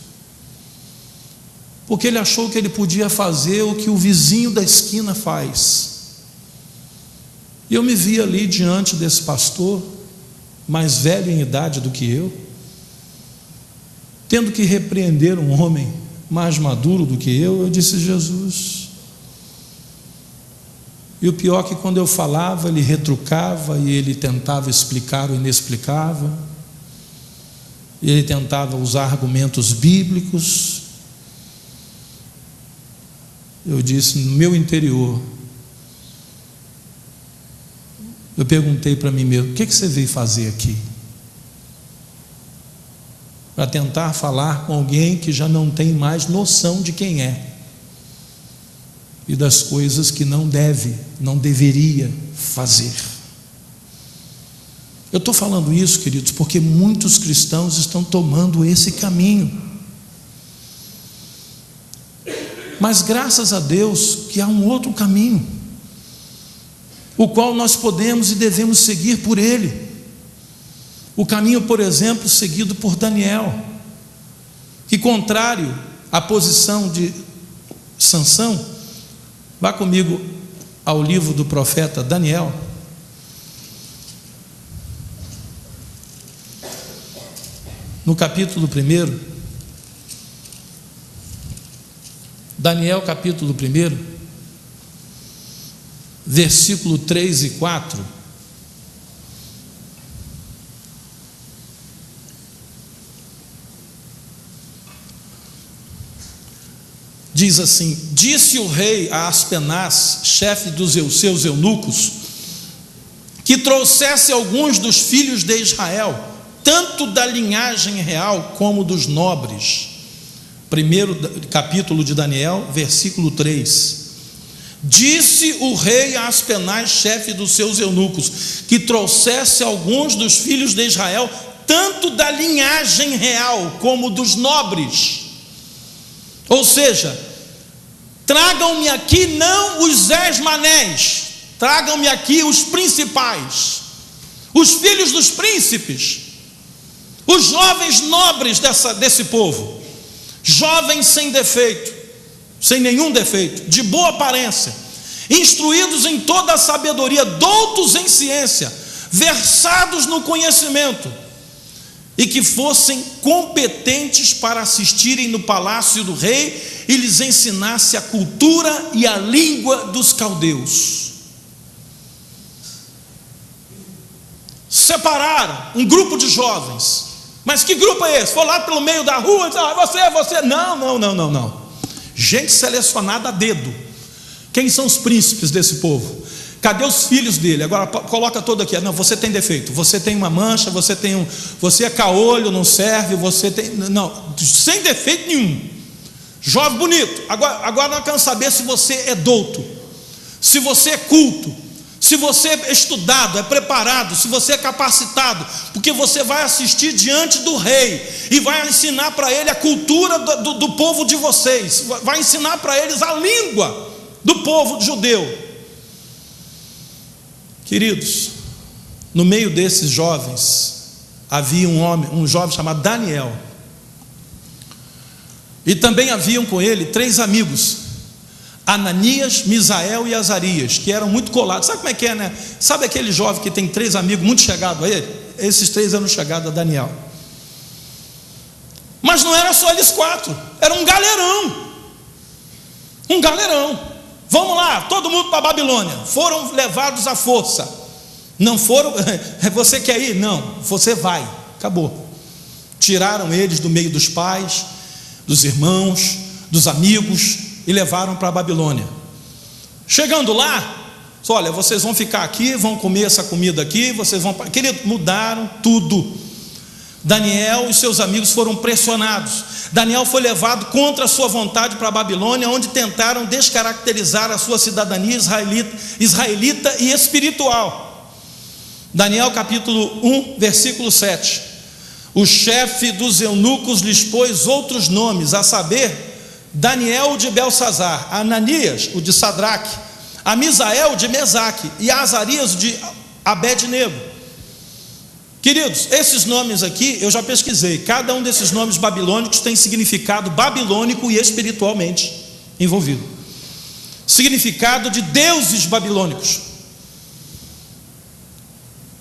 porque ele achou que ele podia fazer o que o vizinho da esquina faz. E eu me vi ali diante desse pastor, mais velho em idade do que eu, tendo que repreender um homem mais maduro do que eu disse: Jesus. E o pior é que quando eu falava, ele retrucava, e ele tentava explicar o inexplicável, e ele tentava usar argumentos bíblicos. Eu disse, no meu interior, eu perguntei para mim mesmo: o que você veio fazer aqui? Para tentar falar com alguém que já não tem mais noção de quem é e das coisas que não deveria fazer. Eu estou falando isso, queridos, porque muitos cristãos estão tomando esse caminho. Mas graças a Deus que há um outro caminho, o qual nós podemos e devemos seguir por ele. O caminho, por exemplo, seguido por Daniel, que, contrário à posição de Sansão, vá comigo ao livro do profeta Daniel, no capítulo 1, Daniel capítulo 1, versículo 3 e 4, diz assim: disse o rei a Aspenaz, chefe dos seus eunucos, que trouxesse alguns dos filhos de Israel, tanto da linhagem real como dos nobres. Primeiro capítulo de Daniel, versículo 3. Disse o rei a Aspenaz, chefe dos seus eunucos, que trouxesse alguns dos filhos de Israel, tanto da linhagem real como dos nobres. Ou seja, tragam-me aqui não os Esmanéis, tragam-me aqui os principais, os filhos dos príncipes, os jovens nobres desse povo, jovens sem defeito, sem nenhum defeito, de boa aparência. instruídos em toda a sabedoria, doutos em ciência, versados no conhecimento, e que fossem competentes para assistirem no palácio do rei e lhes ensinasse a cultura e a língua dos caldeus. Separaram um grupo de jovens. Mas que grupo é esse? Foi lá pelo meio da rua, você. Não. Gente selecionada a dedo. Quem são os príncipes desse povo? Cadê os filhos dele? Agora coloca todo aqui. Não, você tem defeito, você tem uma mancha, você é caolho, não serve, você tem. Não, sem defeito nenhum. Jovem bonito. Agora nós queremos saber se você é douto, se você é culto, se você é estudado, é preparado, se você é capacitado, porque você vai assistir diante do rei e vai ensinar para ele a cultura do povo de vocês, vai ensinar para eles a língua do povo judeu. Queridos, no meio desses jovens havia um jovem chamado Daniel, e também haviam com ele 3 amigos, Ananias, Misael e Azarias, que eram muito colados. Sabe como é que é, né? Sabe aquele jovem que tem 3 amigos muito chegados a ele? Esses 3 eram chegados a Daniel. Mas não era só eles 4, era um galerão. Vamos lá, todo mundo para a Babilônia. Foram levados à força. Não foram, você quer ir? Não, você vai, acabou. Tiraram eles do meio dos pais, dos irmãos, dos amigos, e levaram para a Babilônia. Chegando lá, olha, vocês vão ficar aqui, vão comer essa comida aqui, vocês vão... Querido, mudaram tudo. Daniel e seus amigos foram pressionados. Daniel foi levado contra a sua vontade para a Babilônia, onde tentaram descaracterizar a sua cidadania israelita e espiritual. Daniel capítulo 1, versículo 7. O chefe dos eunucos lhes pôs outros nomes, a saber, Daniel o de Belsazar, Ananias o de Sadraque, a Misael o de Mesaque e a Azarias o de Abed-nego. Queridos, esses nomes aqui eu já pesquisei. Cada um desses nomes babilônicos tem significado babilônico e espiritualmente envolvido. Significado de deuses babilônicos.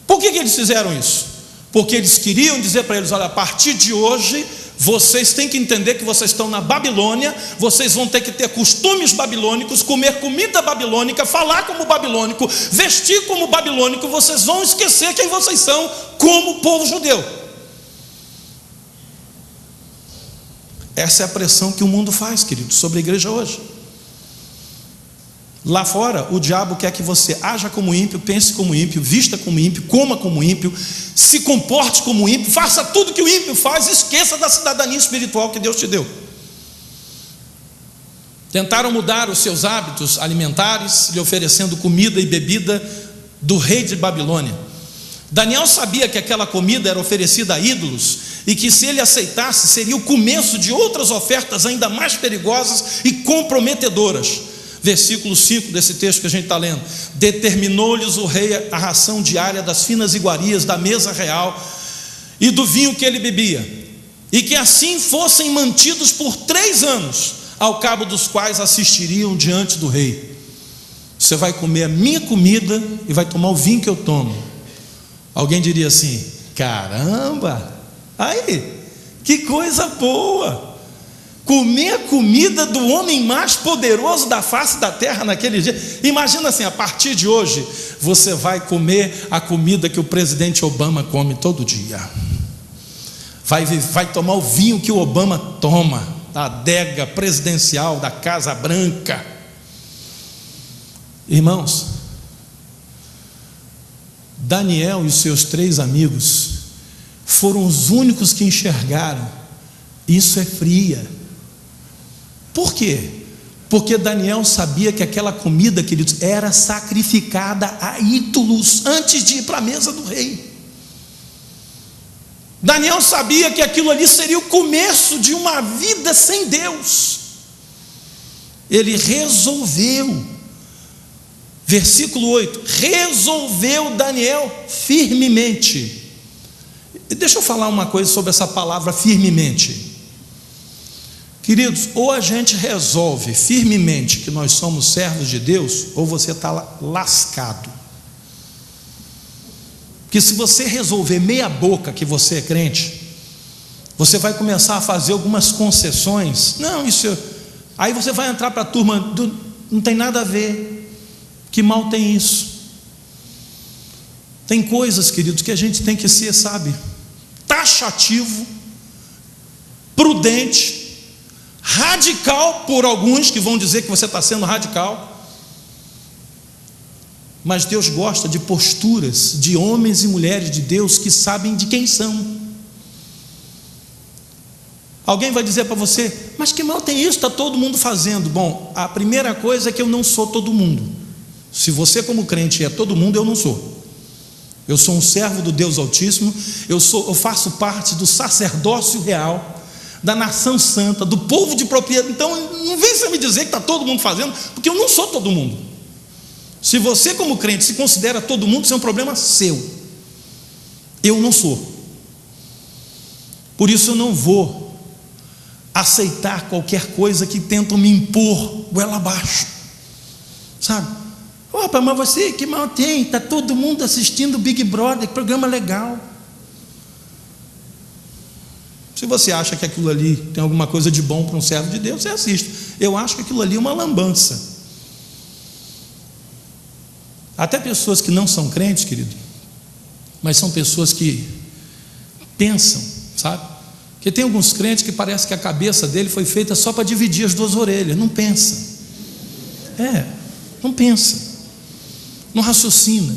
Por que eles fizeram isso? Porque eles queriam dizer para eles: olha, a partir de hoje vocês têm que entender que vocês estão na Babilônia, vocês vão ter que ter costumes babilônicos, comer comida babilônica, falar como babilônico, vestir como babilônico. Vocês vão esquecer quem vocês são como povo judeu. Essa é a pressão que o mundo faz, querido, sobre a igreja hoje. Lá fora, o diabo quer que você haja como ímpio, pense como ímpio, vista como ímpio, coma como ímpio, se comporte como ímpio, faça tudo que o ímpio faz, esqueça da cidadania espiritual que Deus te deu. Tentaram mudar os seus hábitos alimentares, lhe oferecendo comida e bebida do rei de Babilônia. Daniel sabia que aquela comida era oferecida a ídolos e que, se ele aceitasse, seria o começo de outras ofertas ainda mais perigosas e comprometedoras. Versículo 5 desse texto que a gente está lendo: determinou-lhes o rei a ração diária das finas iguarias da mesa real e do vinho que ele bebia, e que assim fossem mantidos por 3 anos, ao cabo dos quais assistiriam diante do rei. Você vai comer a minha comida e vai tomar o vinho que eu tomo. Alguém diria assim: caramba, aí, que coisa boa! Comer a comida do homem mais poderoso da face da terra naquele dia. Imagina assim: a partir de hoje você vai comer a comida que o presidente Obama come todo dia, vai tomar o vinho que o Obama toma, da adega presidencial da Casa Branca. Irmãos, Daniel e os seus 3 amigos foram os únicos que enxergaram: isso é fria. Por quê? Porque Daniel sabia que aquela comida, queridos, era sacrificada a ídolos antes de ir para a mesa do rei. Daniel sabia que aquilo ali seria o começo de uma vida sem Deus. Ele resolveu, versículo 8, resolveu Daniel Queridos, ou a gente resolve firmemente que nós somos servos de Deus, ou você está lascado. Porque se você resolver meia boca que você é crente, você vai começar a fazer algumas concessões. Não, isso... Aí você vai entrar para a turma do... Não tem nada a ver. Que mal tem isso? Tem coisas, queridos, que a gente tem que ser, sabe, taxativo, prudente, radical por alguns que vão dizer que você está sendo radical. Mas Deus gosta de posturas de homens e mulheres de Deus que sabem de quem são. Alguém vai dizer para você: mas que mal tem isso, está todo mundo fazendo. Bom, a primeira coisa é que eu não sou todo mundo. Se você como crente é todo mundo, eu não sou. Eu sou um servo do Deus Altíssimo. Eu faço parte do sacerdócio real, da nação santa, do povo de propriedade. Então não vem você me dizer que está todo mundo fazendo, porque eu não sou todo mundo. Se você como crente se considera todo mundo, isso é um problema seu. Eu não sou. Por isso eu não vou aceitar qualquer coisa que tentam me impor goela abaixo, sabe? Opa, mas você, que mal tem? Está todo mundo assistindo o Big Brother, que programa legal. Se você acha que aquilo ali tem alguma coisa de bom para um servo de Deus, você assiste. Eu acho que aquilo ali é uma lambança. Até pessoas que não são crentes, querido, mas são pessoas que pensam, sabe? Porque tem alguns crentes que parece que a cabeça dele foi feita só para dividir as duas orelhas. Não pensa. Não pensa. Não raciocina.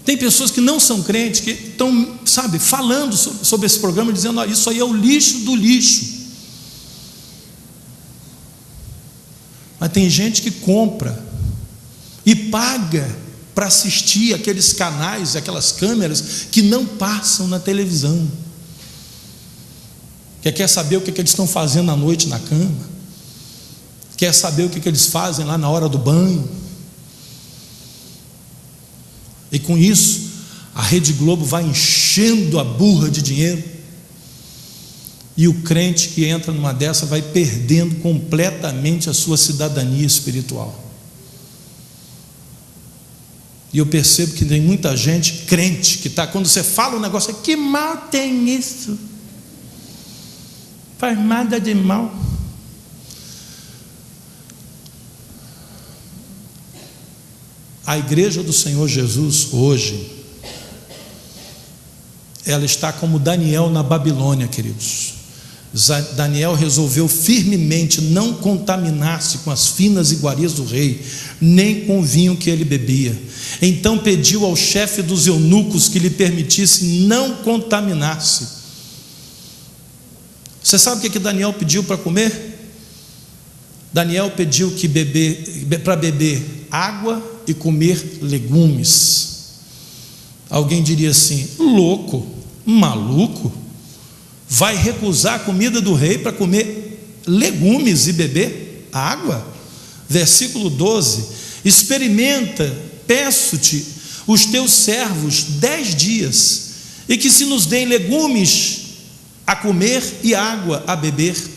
Tem pessoas que não são crentes, que estão, sabe, falando sobre esse programa, dizendo: isso aí é o lixo do lixo. Mas tem gente que compra e paga para assistir aqueles canais, aquelas câmeras que não passam na televisão, que quer saber o que eles estão fazendo à noite na cama, quer saber o que eles fazem lá na hora do banho. E com isso a Rede Globo vai enchendo a burra de dinheiro, e o crente que entra numa dessa vai perdendo completamente a sua cidadania espiritual. E eu percebo que tem muita gente crente que está, quando você fala um negócio, que mal tem isso? Faz nada de mal. A igreja do Senhor Jesus hoje, ela está como Daniel na Babilônia, queridos. Daniel resolveu firmemente não contaminar-se com as finas iguarias do rei, nem com o vinho que ele bebia. Então pediu ao chefe dos eunucos que lhe permitisse não contaminar-se. Você sabe o que Daniel pediu para comer? Daniel pediu para beber água e comer legumes. Alguém diria assim: louco, maluco, vai recusar a comida do rei para comer legumes e beber água? Versículo 12: experimenta, peço-te, os teus servos 10 dias, e que se nos deem legumes a comer e água a beber.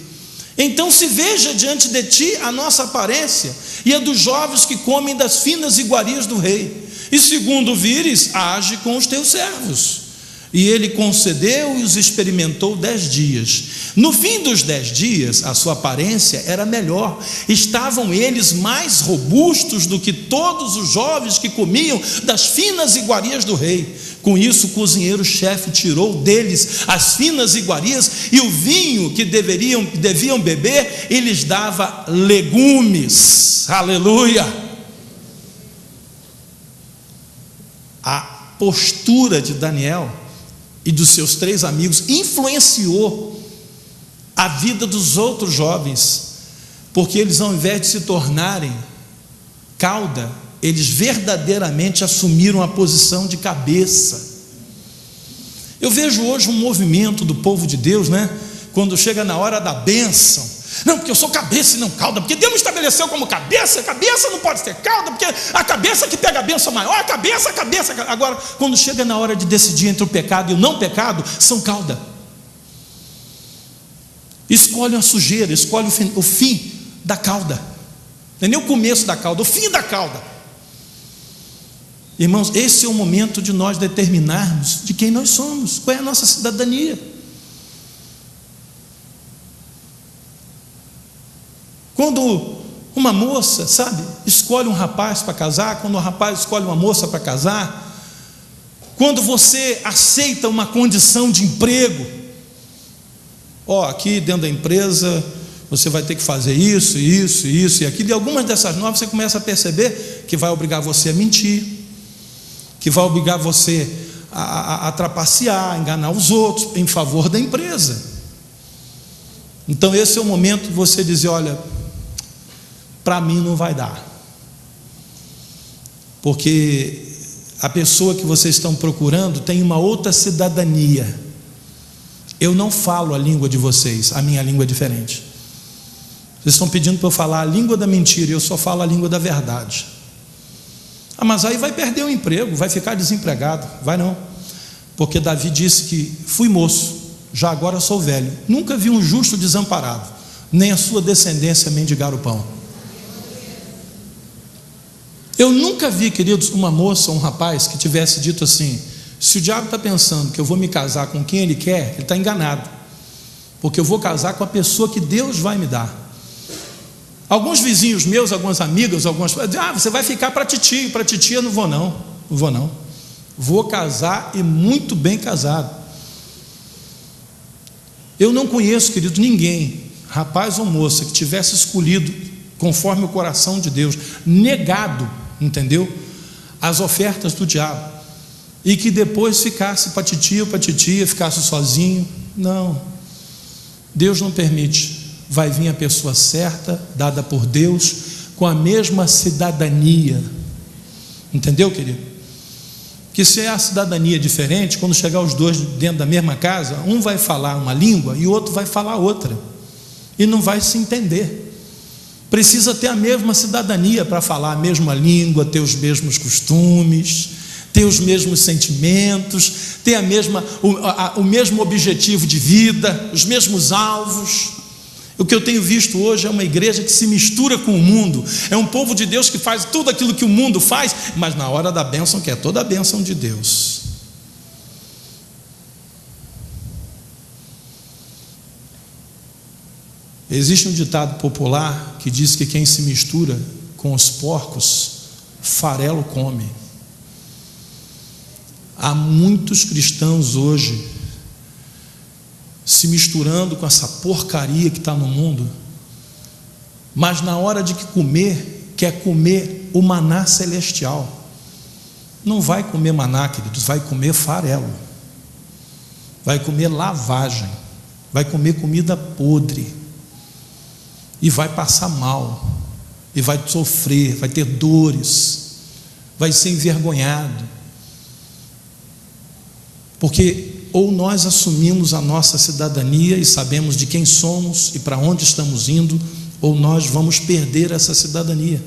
Então se veja diante de ti a nossa aparência e a dos jovens que comem das finas iguarias do rei, e segundo vires, age com os teus servos. E ele concedeu e os experimentou 10 dias. No fim dos 10 dias, a sua aparência era melhor. Estavam eles mais robustos do que todos os jovens que comiam das finas iguarias do rei. Com isso, o cozinheiro-chefe tirou deles as finas iguarias e o vinho que deviam beber, e lhes dava legumes. Aleluia! A postura de Daniel e dos seus 3 amigos influenciou a vida dos outros jovens, porque eles, ao invés de se tornarem cauda, eles verdadeiramente assumiram a posição de cabeça. Eu vejo hoje um movimento do povo de Deus, quando chega na hora da bênção: não, porque eu sou cabeça e não cauda, porque Deus me estabeleceu como cabeça não pode ser cauda, porque a cabeça que pega a bênção maior, a cabeça. Agora, quando chega na hora de decidir entre o pecado e o não pecado, são cauda. Escolhe a sujeira, escolhe o fim da cauda. Não é nem o começo da cauda, o fim da cauda. Irmãos, esse é o momento de nós determinarmos de quem nós somos, qual é a nossa cidadania. Quando uma moça, sabe, escolhe um rapaz para casar, quando um rapaz escolhe uma moça para casar, quando você aceita uma condição de emprego, aqui dentro da empresa você vai ter que fazer isso, isso, isso e aquilo, e algumas dessas normas você começa a perceber que vai obrigar você a mentir, que vai obrigar você a trapacear, a enganar os outros em favor da empresa. Então esse é o momento de você dizer: olha, para mim não vai dar, porque a pessoa que vocês estão procurando tem uma outra cidadania. Eu não falo a língua de vocês, a minha língua é diferente. Vocês estão pedindo para eu falar a língua da mentira, eu só falo a língua da verdade. Mas aí vai perder o emprego, vai ficar desempregado. Vai não, porque Davi disse que fui moço, já agora sou velho, nunca vi um justo desamparado, nem a sua descendência mendigar o pão. Eu nunca vi, queridos, uma moça ou um rapaz que tivesse dito assim: se o diabo está pensando que eu vou me casar com quem ele quer, ele está enganado, porque eu vou casar com a pessoa que Deus vai me dar. Alguns vizinhos meus, algumas amigas, você vai ficar para titia, eu não vou não, vou casar, e muito bem casado. Eu não conheço, querido, ninguém, rapaz ou moça, que tivesse escolhido conforme o coração de Deus, negado, entendeu, as ofertas do diabo, e que depois ficasse para titia, ficasse sozinho. Não, Deus não permite. Vai vir a pessoa certa, dada por Deus, com a mesma cidadania. Entendeu, querido? Que se a cidadania é diferente, quando chegar os dois dentro da mesma casa, um vai falar uma língua e o outro vai falar outra, e não vai se entender. Precisa ter a mesma cidadania para falar a mesma língua, ter os mesmos costumes, ter os mesmos sentimentos, ter o mesmo objetivo de vida, os mesmos alvos. O que eu tenho visto hoje é uma igreja que se mistura com o mundo, é um povo de Deus que faz tudo aquilo que o mundo faz, mas na hora da bênção quer toda a bênção de Deus. Existe um ditado popular que diz que quem se mistura com os porcos, farelo come. Há muitos cristãos hoje se misturando com essa porcaria que está no mundo, mas na hora de comer, quer comer o maná celestial. Não vai comer maná, queridos, vai comer farelo, vai comer lavagem, vai comer comida podre, e vai passar mal, e vai sofrer, vai ter dores, vai ser envergonhado, porque ou nós assumimos a nossa cidadania e sabemos de quem somos e para onde estamos indo, ou nós vamos perder essa cidadania,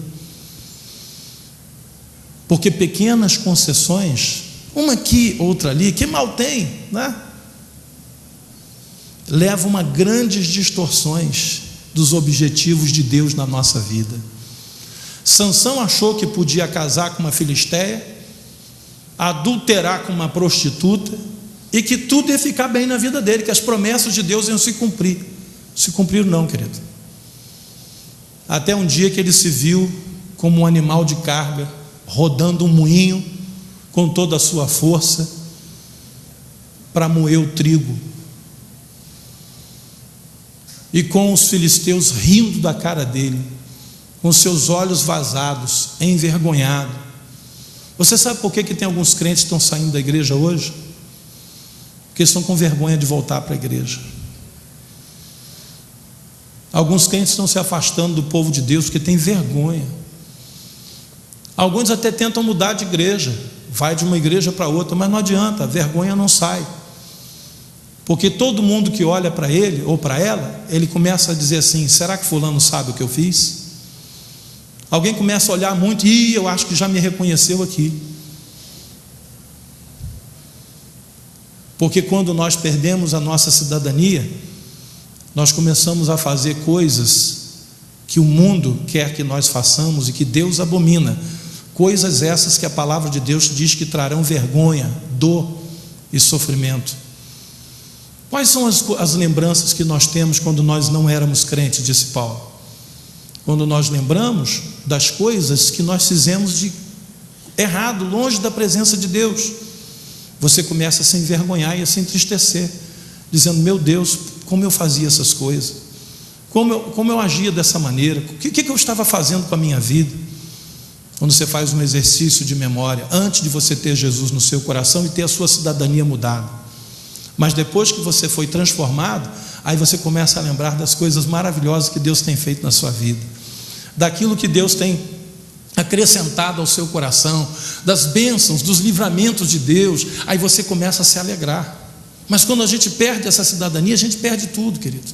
porque pequenas concessões, uma aqui, outra ali, que mal tem, né? Levam a grandes distorções dos objetivos de Deus na nossa vida. Sansão achou que podia casar com uma filisteia, adulterar com uma prostituta, e que tudo ia ficar bem na vida dele, que as promessas de Deus iam se cumprir. Se cumpriram não, querido. Até um dia que ele se viu como um animal de carga, rodando um moinho com toda a sua força para moer o trigo, e com os filisteus rindo da cara dele, com seus olhos vazados, envergonhado. Você sabe por que tem alguns crentes que estão saindo da igreja hoje? Porque estão com vergonha de voltar para a igreja. Alguns crentes estão se afastando do povo de Deus porque têm vergonha. Alguns até tentam mudar de igreja, vai de uma igreja para outra, mas não adianta, a vergonha não sai, porque todo mundo que olha para ele ou para ela, ele começa a dizer assim: será que fulano sabe o que eu fiz? Alguém começa a olhar muito, e eu acho que já me reconheceu aqui. Porque quando nós perdemos a nossa cidadania, nós começamos a fazer coisas que o mundo quer que nós façamos e que Deus abomina, coisas essas que a palavra de Deus diz que trarão vergonha, dor e sofrimento. Quais são as lembranças que nós temos quando nós não éramos crentes, disse Paulo? Quando nós lembramos das coisas que nós fizemos de errado, longe da presença de Deus, você começa a se envergonhar e a se entristecer, dizendo: meu Deus, como eu fazia essas coisas, como eu agia dessa maneira, o que eu estava fazendo com a minha vida? Quando você faz um exercício de memória, antes de você ter Jesus no seu coração e ter a sua cidadania mudada, mas depois que você foi transformado, aí você começa a lembrar das coisas maravilhosas que Deus tem feito na sua vida, daquilo que Deus tem acrescentado ao seu coração, das bênçãos, dos livramentos de Deus. Aí você começa a se alegrar. Mas quando a gente perde essa cidadania, a gente perde tudo, querido.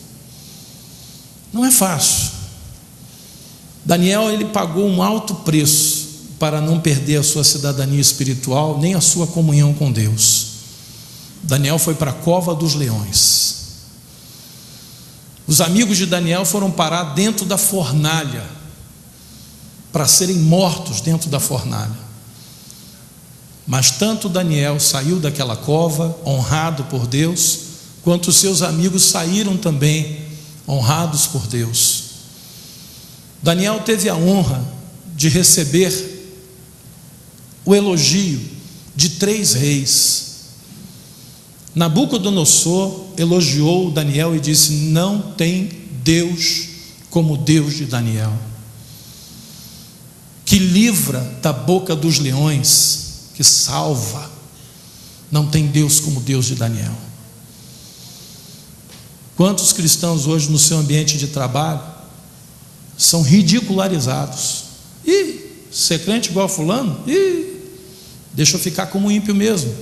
Não é fácil. Daniel, ele pagou um alto preço para não perder a sua cidadania espiritual, nem a sua comunhão com Deus. Daniel foi para a cova dos leões. Os amigos de Daniel foram parar dentro da fornalha, para serem mortos dentro da fornalha. Mas tanto Daniel saiu daquela cova, honrado por Deus, quanto os seus amigos saíram também, honrados por Deus. Daniel teve a honra de receber o elogio de 3 reis. Nabucodonosor elogiou Daniel e disse: não tem Deus como o Deus de Daniel, que livra da boca dos leões, que salva. Não tem Deus como o Deus de Daniel. Quantos cristãos hoje no seu ambiente de trabalho são ridicularizados? Ser crente igual a fulano? Deixa eu ficar como ímpio mesmo,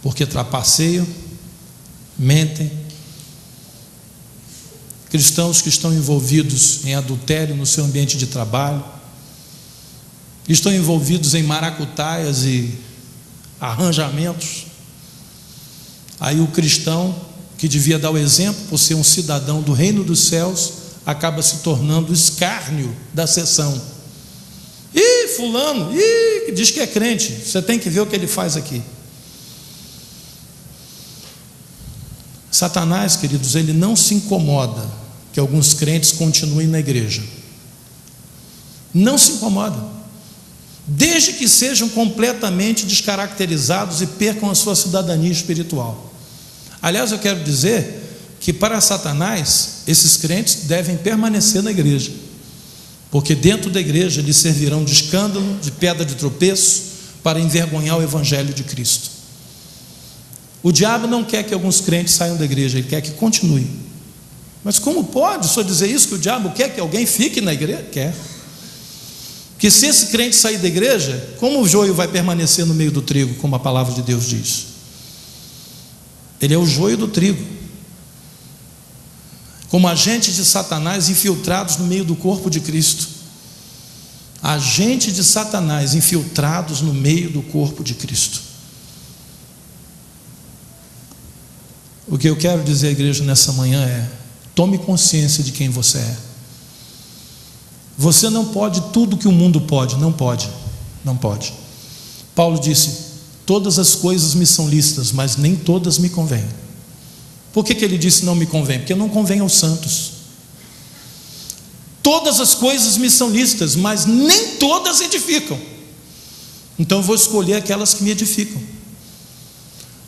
porque trapaceiam, mentem. Cristãos que estão envolvidos em adultério no seu ambiente de trabalho, estão envolvidos em maracutaias e arranjamentos. Aí o cristão, que devia dar o exemplo por ser um cidadão do reino dos céus, acaba se tornando o escárnio da sessão. Fulano, diz que é crente, você tem que ver o que ele faz aqui. Satanás, queridos, ele não se incomoda que alguns crentes continuem na igreja. Não se incomoda, desde que sejam completamente descaracterizados e percam a sua cidadania espiritual. Aliás, eu quero dizer que para Satanás, esses crentes devem permanecer na igreja, porque dentro da igreja eles servirão de escândalo, de pedra de tropeço, para envergonhar o evangelho de Cristo. O diabo não quer que alguns crentes saiam da igreja, ele quer que continue. Mas como pode só dizer isso, que o diabo quer que alguém fique na igreja? Quer. Que se esse crente sair da igreja, como o joio vai permanecer no meio do trigo, como a palavra de Deus diz? Ele é o joio do trigo, como agentes de Satanás infiltrados no meio do corpo de Cristo. Agentes de Satanás infiltrados no meio do corpo de Cristo. O que eu quero dizer à igreja nessa manhã é: tome consciência de quem você é. Você não pode tudo que o mundo pode, não pode. Paulo disse: todas as coisas me são lícitas, mas nem todas me convêm. Por que ele disse não me convém? Porque não convém aos santos. Todas as coisas me são lícitas, mas nem todas edificam. Então eu vou escolher aquelas que me edificam.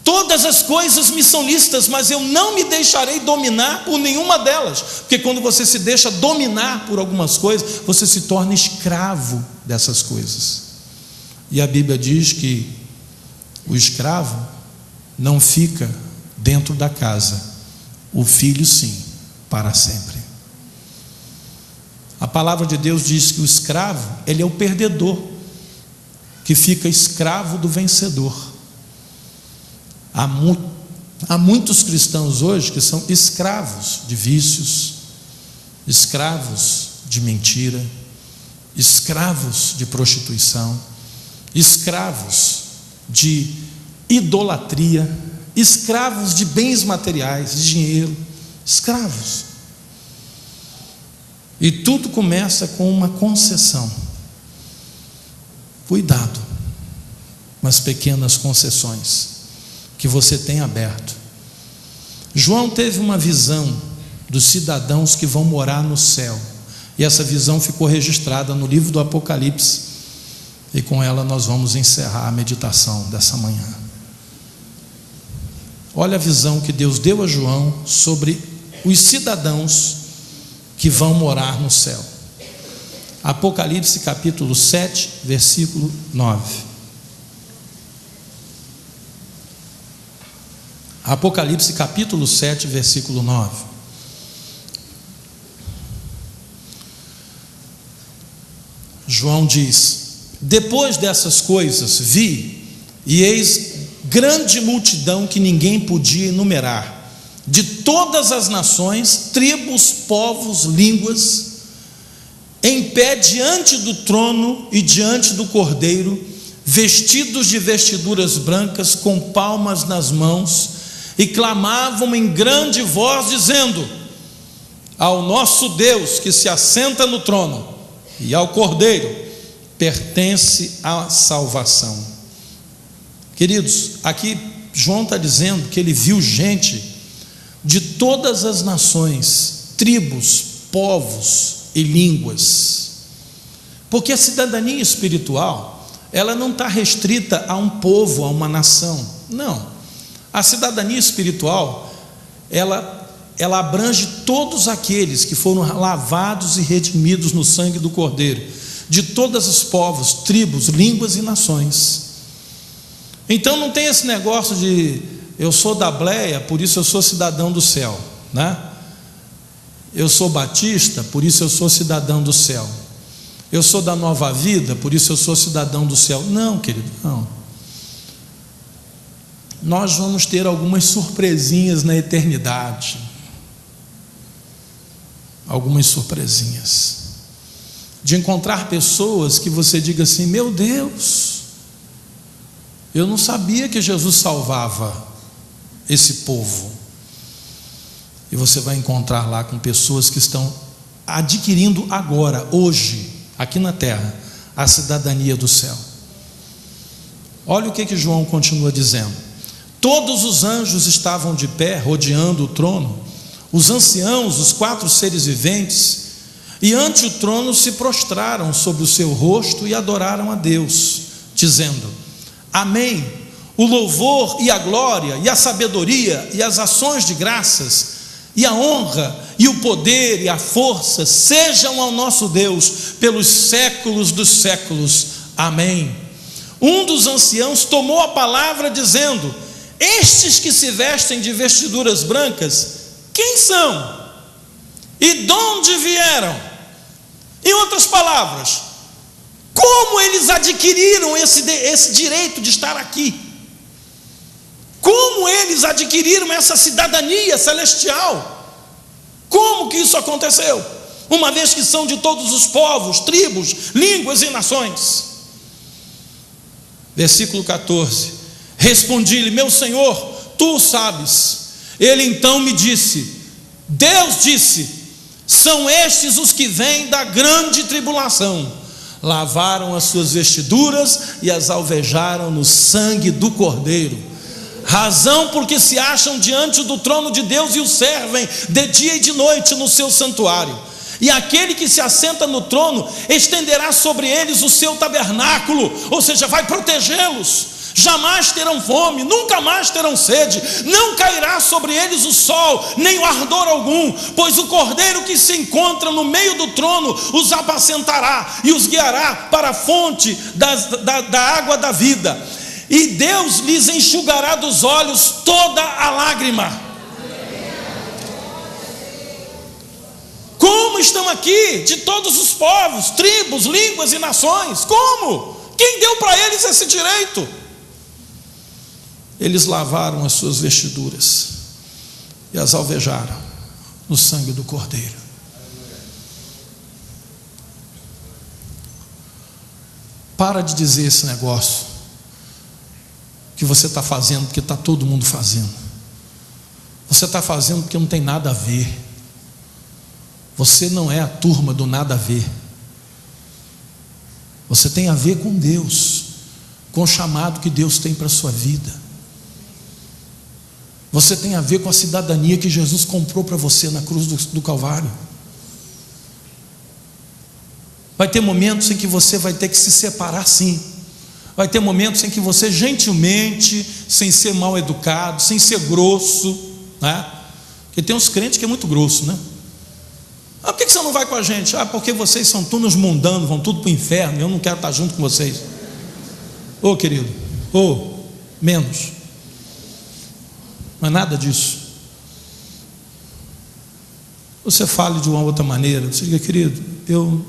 Todas as coisas me são lícitas, mas eu não me deixarei dominar por nenhuma delas, porque quando você se deixa dominar por algumas coisas, você se torna escravo dessas coisas. E a Bíblia diz que o escravo não fica dentro da casa, o filho sim, para sempre. A palavra de Deus diz que o escravo, ele é o perdedor, que fica escravo do vencedor. Há muitos cristãos hoje que são escravos de vícios, escravos de mentira, escravos de prostituição, escravos de idolatria, escravos de bens materiais, de dinheiro, escravos. E tudo começa com uma concessão. Cuidado com as pequenas concessões que você tem aberto. João teve uma visão dos cidadãos que vão morar no céu, e essa visão ficou registrada no livro do Apocalipse, e com ela nós vamos encerrar a meditação dessa manhã. Olha a visão que Deus deu a João sobre os cidadãos que vão morar no céu. Apocalipse capítulo 7, versículo 9. Apocalipse capítulo 7, versículo 9. João diz: depois dessas coisas vi, e eis grande multidão que ninguém podia enumerar, de todas as nações, tribos, povos, línguas, em pé diante do trono e diante do Cordeiro, vestidos de vestiduras brancas, com palmas nas mãos, e clamavam em grande voz, dizendo: ao nosso Deus que se assenta no trono e ao Cordeiro pertence a salvação. Queridos, aqui João está dizendo que ele viu gente de todas as nações, tribos, povos e línguas, porque a cidadania espiritual, ela não está restrita a um povo, a uma nação, não. A cidadania espiritual, ela abrange todos aqueles que foram lavados e redimidos no sangue do Cordeiro, de todos os povos, tribos, línguas e nações. Então não tem esse negócio de eu sou da Bleia, por isso eu sou cidadão do céu, né? Eu sou batista, por isso eu sou cidadão do céu. Eu sou da Nova Vida, por isso eu sou cidadão do céu. Não, querido, não. Nós vamos ter algumas surpresinhas na eternidade. Algumas surpresinhas. De encontrar pessoas que você diga assim: meu Deus, eu não sabia que Jesus salvava esse povo. E você vai encontrar lá com pessoas que estão adquirindo agora, hoje, aqui na terra, a cidadania do céu. Olha o que João continua dizendo: todos os anjos estavam de pé, rodeando o trono, os anciãos, os 4 seres viventes, e ante o trono se prostraram sobre o seu rosto e adoraram a Deus, dizendo: amém, o louvor e a glória e a sabedoria e as ações de graças e a honra e o poder e a força sejam ao nosso Deus pelos séculos dos séculos, amém. Um dos anciãos tomou a palavra dizendo: estes que se vestem de vestiduras brancas, quem são? E de onde vieram? Em outras palavras, como eles adquiriram esse direito de estar aqui? Como eles adquiriram essa cidadania celestial? Como que isso aconteceu? Uma vez que são de todos os povos, tribos, línguas e nações. Versículo 14: respondi-lhe: meu Senhor, tu o sabes. Ele então me disse, Deus disse: são estes os que vêm da grande tribulação, lavaram as suas vestiduras e as alvejaram no sangue do Cordeiro, razão porque se acham diante do trono de Deus e o servem de dia e de noite no seu santuário. E aquele que se assenta no trono estenderá sobre eles o seu tabernáculo, ou seja, vai protegê-los. Jamais terão fome, nunca mais terão sede, não cairá sobre eles o sol, nem o ardor algum, pois o Cordeiro que se encontra no meio do trono os apacentará e os guiará para a fonte da água da vida, e Deus lhes enxugará dos olhos toda a lágrima. Como estão aqui de todos os povos, tribos, línguas e nações? Como? Quem deu para eles esse direito? Eles lavaram as suas vestiduras e as alvejaram no sangue do Cordeiro. Para de dizer esse negócio que você está fazendo porque está todo mundo fazendo. Você está fazendo porque não tem nada a ver. Você não é a turma do nada a ver. Você tem a ver com Deus, com o chamado que Deus tem para a sua vida. Você tem a ver com a cidadania que Jesus comprou para você na cruz do Calvário. Vai ter momentos em que você vai ter que se separar, sim. Vai ter momentos em que você gentilmente, sem ser mal educado, sem ser grosso, né? Porque tem uns crentes que é muito grosso, né? Por que você não vai com a gente? Porque vocês são tudo mundanos, vão tudo para o inferno, eu não quero estar junto com vocês. Ô querido, menos. Não é nada disso. Você fale de uma outra maneira. Você diga, querido, eu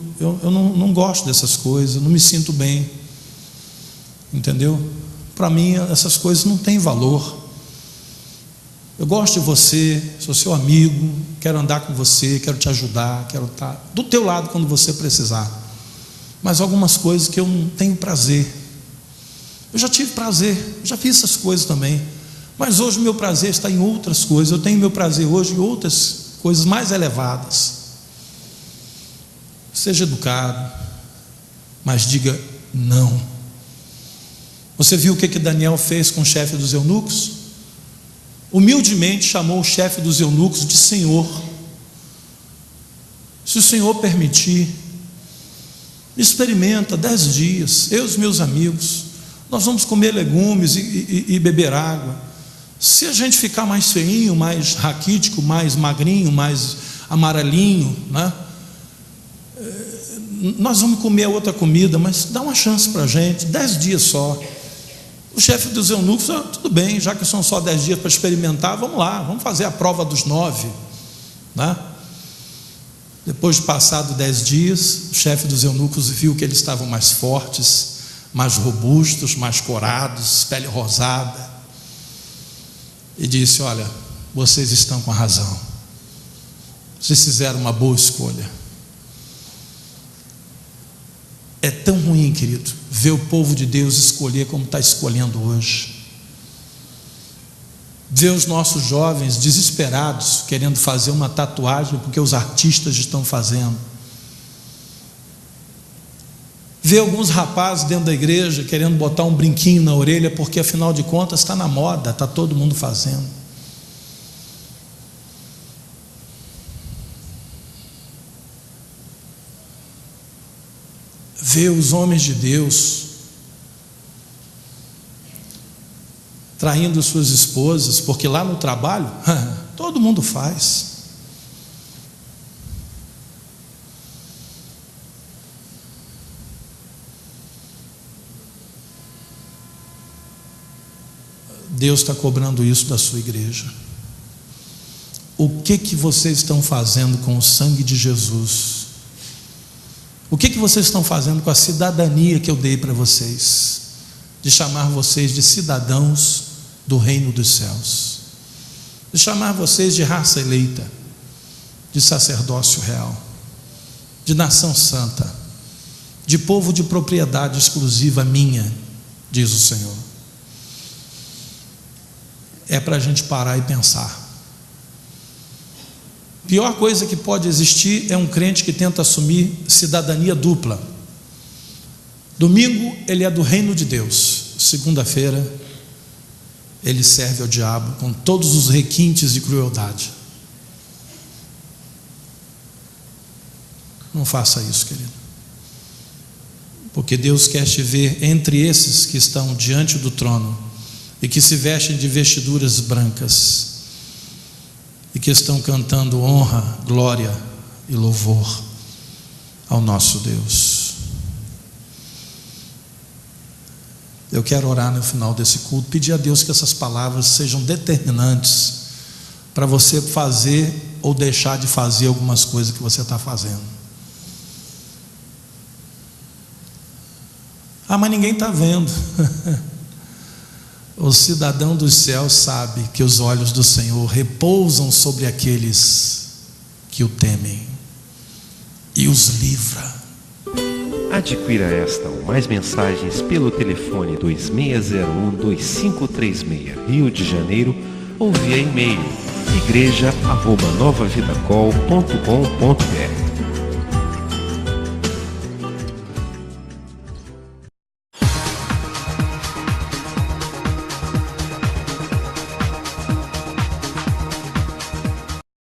não gosto dessas coisas, não me sinto bem. Entendeu? Para mim essas coisas não têm valor. Eu gosto de você, sou seu amigo, quero andar com você, quero te ajudar, quero estar do teu lado quando você precisar. Mas algumas coisas que eu não tenho prazer. Eu já tive prazer, já fiz essas coisas também. Mas hoje o meu prazer está em outras coisas. Eu tenho meu prazer hoje em outras coisas mais elevadas. Seja educado, mas diga não. Você viu o que Daniel fez com o chefe dos eunucos? Humildemente chamou o chefe dos eunucos de Senhor. Se o Senhor permitir, experimenta 10 dias, eu e os meus amigos, nós vamos comer legumes e beber água. Se a gente ficar mais feinho, mais raquítico, mais magrinho, mais amarelinho, né? Nós vamos comer outra comida, mas dá uma chance para a gente, 10 dias só. O chefe dos eunucos, tudo bem, já que são só 10 dias para experimentar, vamos lá, vamos fazer a prova dos 9, né? Depois de passado 10 dias, o chefe dos eunucos viu que eles estavam mais fortes, mais robustos, mais corados, pele rosada, e disse: olha, vocês estão com a razão, vocês fizeram uma boa escolha. É tão ruim, querido, ver o povo de Deus escolher como está escolhendo hoje. Ver os nossos jovens desesperados, querendo fazer uma tatuagem porque os artistas estão fazendo. Ver alguns rapazes dentro da igreja querendo botar um brinquinho na orelha porque afinal de contas está na moda, está todo mundo fazendo. Ver os homens de Deus traindo suas esposas, porque lá no trabalho todo mundo faz. Deus está cobrando isso da sua igreja. O que vocês estão fazendo com o sangue de Jesus? O que vocês estão fazendo com a cidadania que eu dei para vocês, de chamar vocês de cidadãos do reino dos céus, de chamar vocês de raça eleita, de sacerdócio real, de nação santa, de povo de propriedade exclusiva minha, diz o Senhor. É para a gente parar e pensar. Pior coisa que pode existir é um crente que tenta assumir cidadania dupla. Domingo ele é do reino de Deus, segunda-feira ele serve ao diabo com todos os requintes de crueldade. Não faça isso, querido, porque Deus quer te ver entre esses que estão diante do trono e que se vestem de vestiduras brancas e que estão cantando honra, glória e louvor ao nosso Deus. Eu quero orar no final desse culto, pedir a Deus que essas palavras sejam determinantes para você fazer ou deixar de fazer algumas coisas que você está fazendo. Mas ninguém está vendo. O cidadão dos céus sabe que os olhos do Senhor repousam sobre aqueles que o temem e os livra. Adquira esta ou mais mensagens pelo telefone 2601-2536, Rio de Janeiro, ou via e-mail igreja@novavidacol.com.br.